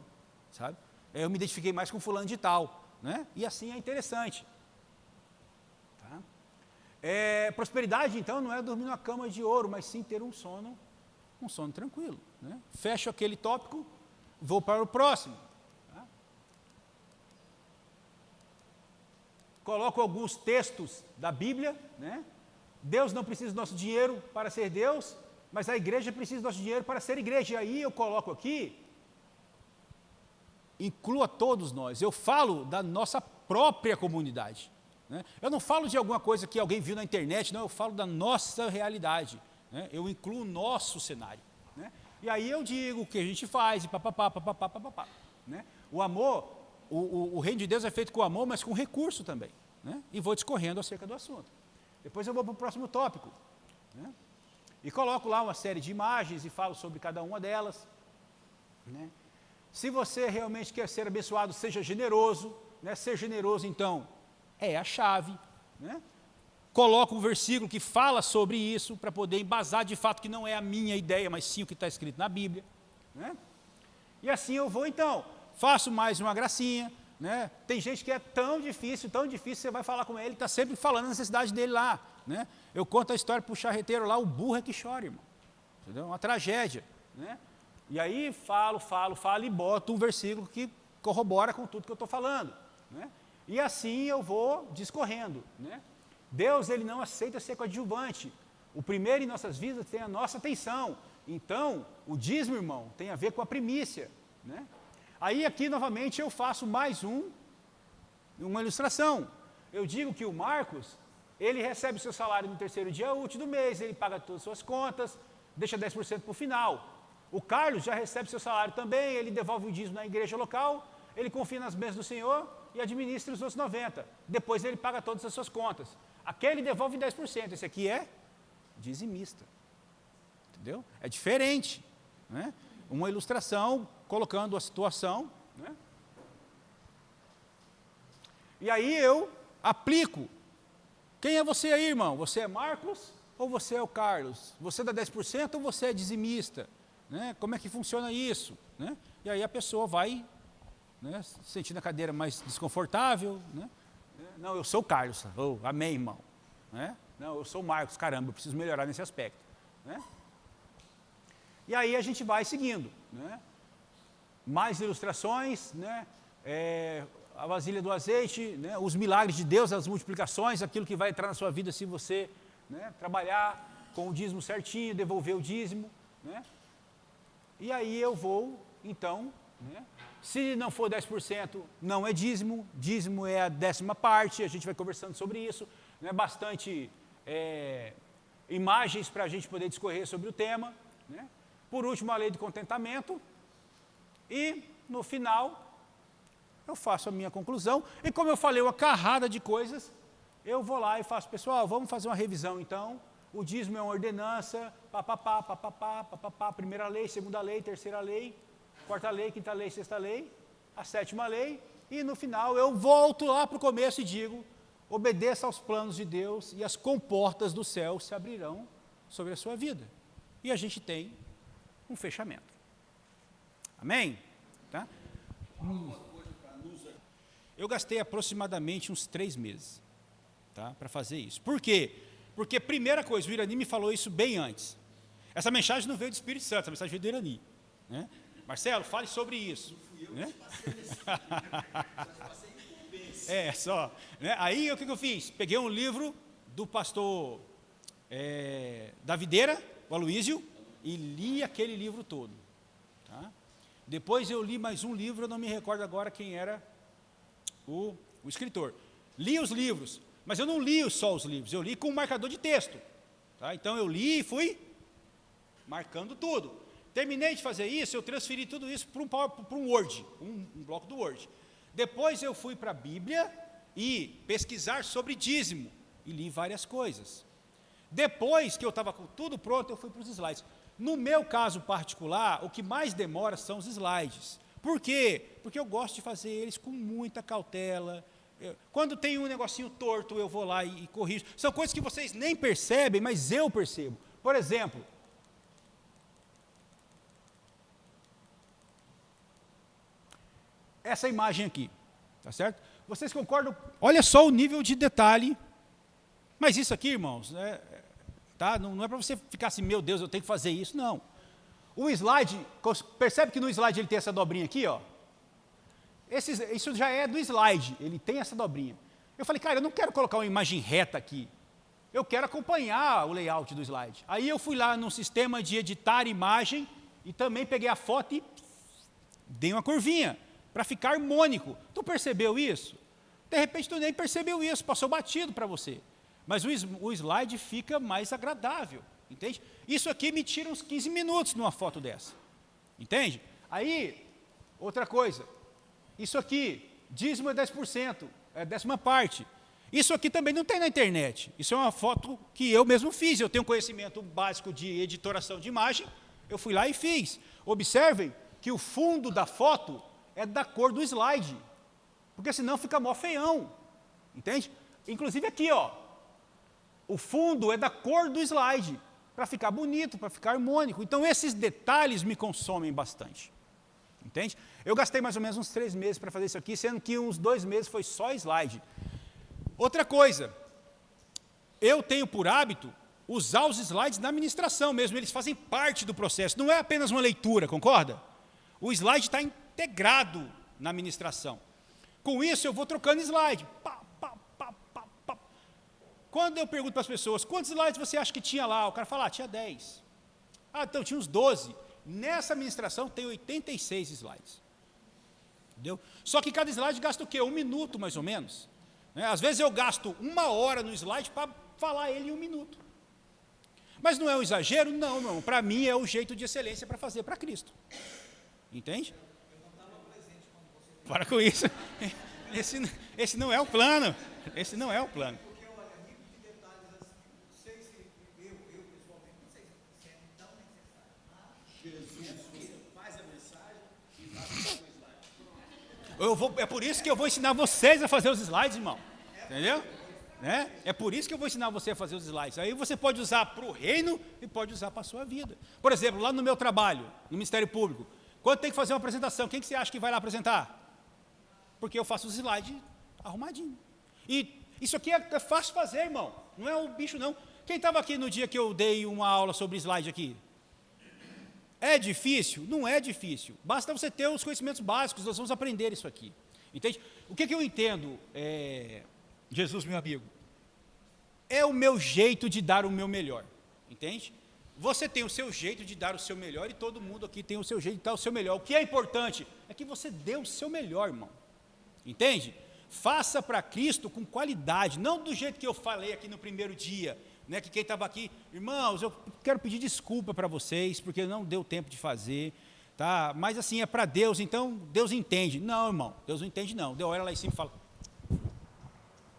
sabe? Eu me identifiquei mais com fulano de tal, né? E assim é interessante. Tá? Prosperidade, então, não é dormir numa cama de ouro, mas sim ter um sono tranquilo. Né? Fecho aquele tópico, vou para o próximo. Tá? Coloco alguns textos da Bíblia, né? Deus não precisa do nosso dinheiro para ser Deus, mas a igreja precisa do nosso dinheiro para ser igreja. E aí eu coloco aqui, inclua todos nós, eu falo da nossa própria comunidade. Né? Eu não falo de alguma coisa que alguém viu na internet, não, eu falo da nossa realidade. Né? Eu incluo o nosso cenário. Né? E aí eu digo o que a gente faz, e papapá, papapá, papapá. Né? O amor, o reino de Deus é feito com amor, mas com recurso também. Né? E vou discorrendo acerca do assunto. Depois eu vou para o próximo tópico. Né? E coloco lá uma série de imagens e falo sobre cada uma delas. Né? Se você realmente quer ser abençoado, seja generoso. Né? Ser generoso, então, é a chave. Né? Coloco um versículo que fala sobre isso, para poder embasar de fato que não é a minha ideia, mas sim o que está escrito na Bíblia. Né? E assim eu vou, então, faço mais uma gracinha. Né? Tem gente que é tão difícil, você vai falar com ele, está sempre falando a necessidade dele lá. Né? Eu conto a história para o charreteiro lá, o burro é que chora, irmão. Entendeu? Uma tragédia. Né? E aí falo e boto um versículo que corrobora com tudo que eu estou falando. Né? E assim eu vou discorrendo. Né? Deus, ele não aceita ser coadjuvante. O primeiro em nossas vidas tem a nossa atenção. Então, o dízimo, irmão, tem a ver com a primícia. Né? Aí aqui, novamente, eu faço mais uma ilustração. Eu digo que o Marcos, ele recebe seu salário no terceiro dia útil do mês, ele paga todas as suas contas, deixa 10% para o final. O Carlos já recebe seu salário também, ele devolve o dízimo na igreja local, ele confia nas bênçãos do Senhor e administra os outros 90%. Depois ele paga todas as suas contas. Aquele devolve 10%, esse aqui é dizimista. Entendeu? É diferente. Né? Uma ilustração colocando a situação. Né? E aí eu aplico. Quem é você aí, irmão? Você é Marcos ou você é o Carlos? Você dá 10% ou você é dizimista? Né? Como é que funciona isso? Né? E aí a pessoa vai, né, se sentir na cadeira mais desconfortável. Né? Não, eu sou o Carlos. Oh, amém, irmão. Né? Não, eu sou o Marcos. Caramba, eu preciso melhorar nesse aspecto. Né? E aí a gente vai seguindo. Né? Mais ilustrações, né? A vasilha do azeite, né? Os milagres de Deus, as multiplicações, aquilo que vai entrar na sua vida se você, né, trabalhar com o dízimo certinho, devolver o dízimo. Né? E aí eu vou, então, né? Se não for 10%, não é dízimo, dízimo é a 10ª parte, a gente vai conversando sobre isso, né? Bastante imagens para a gente poder discorrer sobre o tema. Né? Por último, a lei do contentamento. E, no final, eu faço a minha conclusão. E como eu falei uma carrada de coisas, eu vou lá e faço, pessoal, vamos fazer uma revisão, então. O dízimo é uma ordenança, papapá, papapá, papapá, primeira lei, segunda lei, terceira lei, quarta lei, quinta lei, sexta lei, a 7ª lei. E, no final, eu volto lá para o começo e digo, obedeça aos planos de Deus e as comportas do céu se abrirão sobre a sua vida. E a gente tem um fechamento. Amém? Tá? Eu gastei aproximadamente uns 3 meses, tá, para fazer isso. Por quê? Porque, primeira coisa, o Irani me falou isso bem antes. Essa mensagem não veio do Espírito Santo, essa mensagem veio do Irani. Né? Marcelo, fale sobre isso. Não fui eu que passei nesse passei incumbência. Só. Né? Aí, o que eu fiz? Peguei um livro do pastor da Videira, o Aloísio, e li aquele livro todo. Tá? Depois eu li mais um livro, eu não me recordo agora quem era o escritor. Li os livros, mas eu não li só os livros, eu li com um marcador de texto. Tá? Então eu li e fui marcando tudo. Terminei de fazer isso, eu transferi tudo isso para um Word, um bloco do Word. Depois eu fui para a Bíblia e pesquisar sobre dízimo, e li várias coisas. Depois que eu estava com tudo pronto, eu fui para os slides. No meu caso particular, o que mais demora são os slides. Por quê? Porque eu gosto de fazer eles com muita cautela. Quando tem um negocinho torto, eu vou lá e corrijo. São coisas que vocês nem percebem, mas eu percebo. Por exemplo, essa imagem aqui, tá certo? Vocês concordam? Olha só o nível de detalhe. Mas isso aqui, irmãos, tá? Não é para você ficar assim, meu Deus, eu tenho que fazer isso, não. O slide, percebe que no slide ele tem essa dobrinha aqui, ó? Isso já é do slide, ele tem essa dobrinha. Eu falei, cara, eu não quero colocar uma imagem reta aqui, eu quero acompanhar o layout do slide. Aí eu fui lá no sistema de editar imagem e também peguei a foto e dei uma curvinha, para ficar harmônico. Tu percebeu isso? De repente tu nem percebeu isso, passou batido para você. Mas o slide fica mais agradável, entende? Isso aqui me tira uns 15 minutos numa foto dessa, entende? Aí, outra coisa, isso aqui, dízimo é 10%, é 10ª parte. Isso aqui também não tem na internet, isso é uma foto que eu mesmo fiz, eu tenho conhecimento básico de editoração de imagem, eu fui lá e fiz. Observem que o fundo da foto é da cor do slide, porque senão fica mó feião, entende? Inclusive aqui, ó, o fundo é da cor do slide, para ficar bonito, para ficar harmônico. Então, esses detalhes me consomem bastante. Entende? Eu gastei mais ou menos uns 3 meses para fazer isso aqui, sendo que uns 2 meses foi só slide. Outra coisa, eu tenho por hábito usar os slides na administração mesmo, eles fazem parte do processo, não é apenas uma leitura, concorda? O slide está integrado na administração. Com isso, eu vou trocando slide. Quando eu pergunto para as pessoas, quantos slides você acha que tinha lá? O cara fala, tinha 10. Então tinha uns 12. Nessa administração tem 86 slides. Entendeu? Só que cada slide gasta o quê? 1 minuto, mais ou menos. Às vezes eu gasto 1 hora no slide para falar ele em 1 minuto. Mas não é um exagero? Não, não. Para mim é o jeito de excelência para fazer para Cristo. Entende? Para com isso. Esse não é o plano. Esse não é o plano. É por isso que eu vou ensinar vocês a fazer os slides, irmão. Entendeu? É por isso que eu vou ensinar você a fazer os slides. Aí você pode usar para o reino e pode usar para a sua vida. Por exemplo, lá no meu trabalho, no Ministério Público, quando tem que fazer uma apresentação, quem que você acha que vai lá apresentar? Porque eu faço os slides arrumadinho. E isso aqui é fácil fazer, irmão. Não é o bicho, não. Quem estava aqui no dia que eu dei uma aula sobre slide aqui? É difícil? Não é difícil. Basta você ter os conhecimentos básicos, nós vamos aprender isso aqui. Entende? O que eu entendo, Jesus, meu amigo? É o meu jeito de dar o meu melhor. Entende? Você tem o seu jeito de dar o seu melhor e todo mundo aqui tem o seu jeito de dar o seu melhor. O que é importante é que você dê o seu melhor, irmão. Entende? Faça para Cristo com qualidade, não do jeito que eu falei aqui no primeiro dia, né, que quem estava aqui, irmãos, eu quero pedir desculpa para vocês, porque não deu tempo de fazer, tá? Mas assim, é para Deus, então Deus entende. Não, irmão, Deus não entende não. Deu hora lá em cima e fala,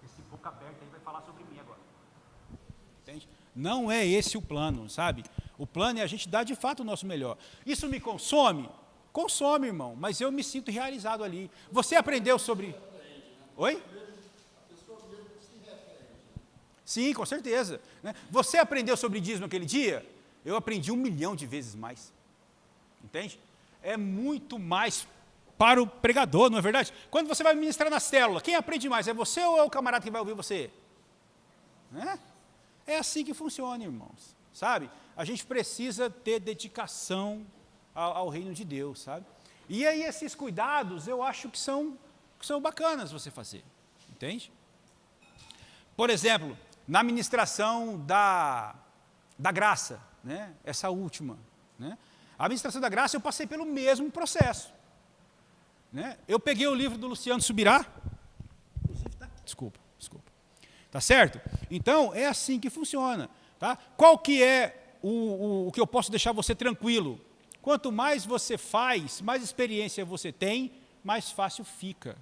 esse boca aberta aí vai falar sobre mim agora. Entende? Não é esse o plano, sabe? O plano é a gente dar de fato o nosso melhor. Isso me consome? Consome, irmão, mas eu me sinto realizado ali. Você aprendeu sobre... Oi? Sim, com certeza. Você aprendeu sobre dízimo aquele dia? Eu aprendi 1 milhão de vezes mais. Entende? É muito mais para o pregador, não é verdade? Quando você vai ministrar na célula, quem aprende mais? É você ou é o camarada que vai ouvir você? É assim que funciona, irmãos. Sabe? A gente precisa ter dedicação ao reino de Deus, sabe? E aí esses cuidados, eu acho que são bacanas você fazer. Entende? Por exemplo, na ministração da graça, né? Essa última, né? A administração da graça eu passei pelo mesmo processo, né? Eu peguei o livro do Luciano Subirá, desculpa, tá certo? Então é assim que funciona, tá? Qual que é o que eu posso deixar você tranquilo? quanto mais você faz, mais experiência você tem, mais fácil fica,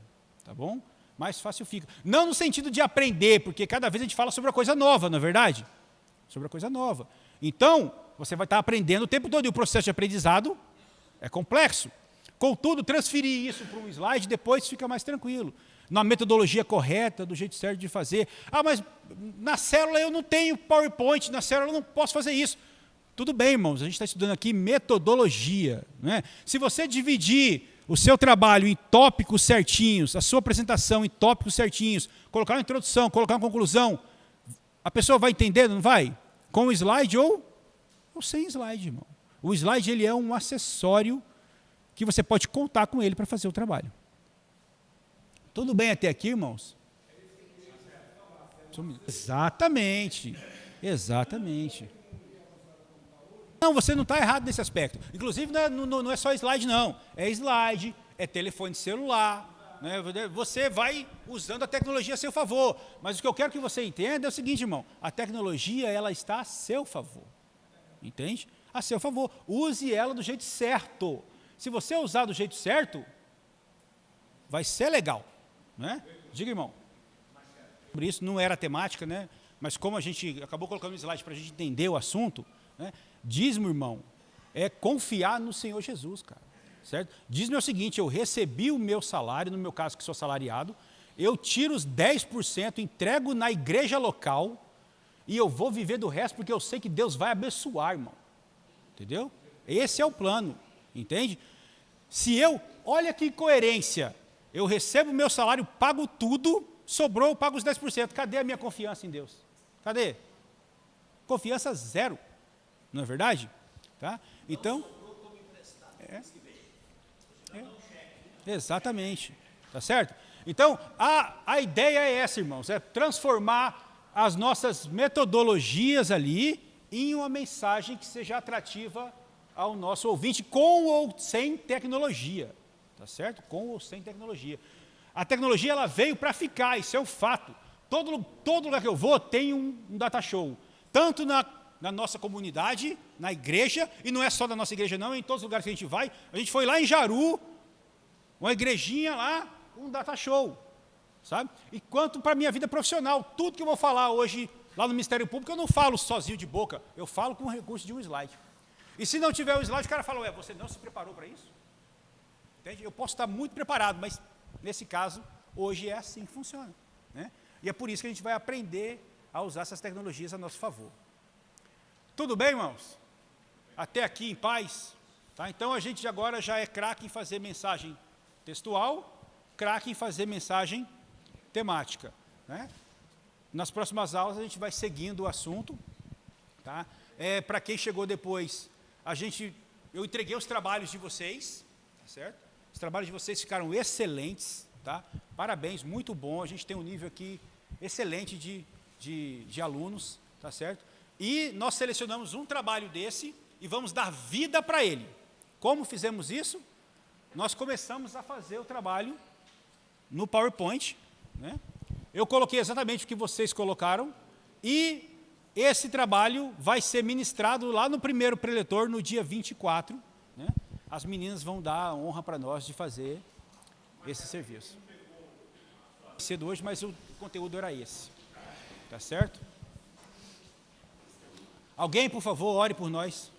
tá bom? Mais fácil fica. Não no sentido de aprender, porque cada vez a gente fala sobre uma coisa nova, não é verdade? Sobre uma coisa nova. Então, você vai estar aprendendo o tempo todo, e o processo de aprendizado é complexo. Contudo, transferir isso para um slide, depois fica mais tranquilo. Na metodologia correta, do jeito certo de fazer. Ah, mas na célula eu não tenho PowerPoint, na célula eu não posso fazer isso. Tudo bem, irmãos, a gente está estudando aqui metodologia. Né? Se você dividir o seu trabalho em tópicos certinhos, a sua apresentação em tópicos certinhos, colocar uma introdução, colocar uma conclusão, a pessoa vai entender, não vai? Com o slide ou sem slide, irmão. O slide ele é um acessório que você pode contar com ele para fazer o trabalho. Tudo bem até aqui, irmãos? Exatamente. Exatamente. Não, você não está errado nesse aspecto. Inclusive, não é só slide, não. É slide, é telefone celular. Né? Você vai usando a tecnologia a seu favor. Mas o que eu quero que você entenda é o seguinte, irmão. A tecnologia, ela está a seu favor. Entende? A seu favor. Use ela do jeito certo. Se você usar do jeito certo, vai ser legal. Né? Diga, irmão. Sobre isso, não era a temática, né? Mas como a gente acabou colocando no slide para a gente entender o assunto, né? Dízimo, irmão, é confiar no Senhor Jesus, cara. Certo? Dízimo é o seguinte, eu recebi o meu salário, no meu caso que sou assalariado, eu tiro os 10%, entrego na igreja local e eu vou viver do resto porque eu sei que Deus vai abençoar, irmão. Entendeu? Esse é o plano, entende? Se olha que incoerência, eu recebo o meu salário, pago tudo, sobrou, eu pago os 10%. Cadê a minha confiança em Deus? Cadê? Confiança zero. Não é verdade? Tá? Então, exatamente. Tá certo? Então, a ideia é essa, irmãos, é transformar as nossas metodologias ali em uma mensagem que seja atrativa ao nosso ouvinte, com ou sem tecnologia. Tá certo? Com ou sem tecnologia. A tecnologia ela veio para ficar, isso é um fato. Todo lugar que eu vou tem um data show. Tanto na nossa comunidade, na igreja, e não é só da nossa igreja não, é em todos os lugares que a gente vai. A gente foi lá em Jaru, uma igrejinha lá, um data show, sabe? E quanto para a minha vida profissional, tudo que eu vou falar hoje lá no Ministério Público, eu não falo sozinho de boca, eu falo com o recurso de um slide. E se não tiver o slide, o cara fala, você não se preparou para isso? Entende? Eu posso estar muito preparado, mas nesse caso, hoje é assim que funciona. Né? E é por isso que a gente vai aprender a usar essas tecnologias a nosso favor. Tudo bem, irmãos? Até aqui em paz? Tá? Então a gente agora já é craque em fazer mensagem textual, craque em fazer mensagem temática. Né? Nas próximas aulas a gente vai seguindo o assunto. Tá? Para quem chegou depois, eu entreguei os trabalhos de vocês, tá certo? Os trabalhos de vocês ficaram excelentes, tá? Parabéns, muito bom. A gente tem um nível aqui excelente de alunos, tá certo? E nós selecionamos um trabalho desse e vamos dar vida para ele. Como fizemos isso? Nós começamos a fazer o trabalho no PowerPoint. Né? Eu coloquei exatamente o que vocês colocaram e esse trabalho vai ser ministrado lá no primeiro preletor, no dia 24. Né? As meninas vão dar a honra para nós de fazer esse serviço. Cedo hoje, mas o conteúdo era esse. Tá certo? Alguém, por favor, ore por nós.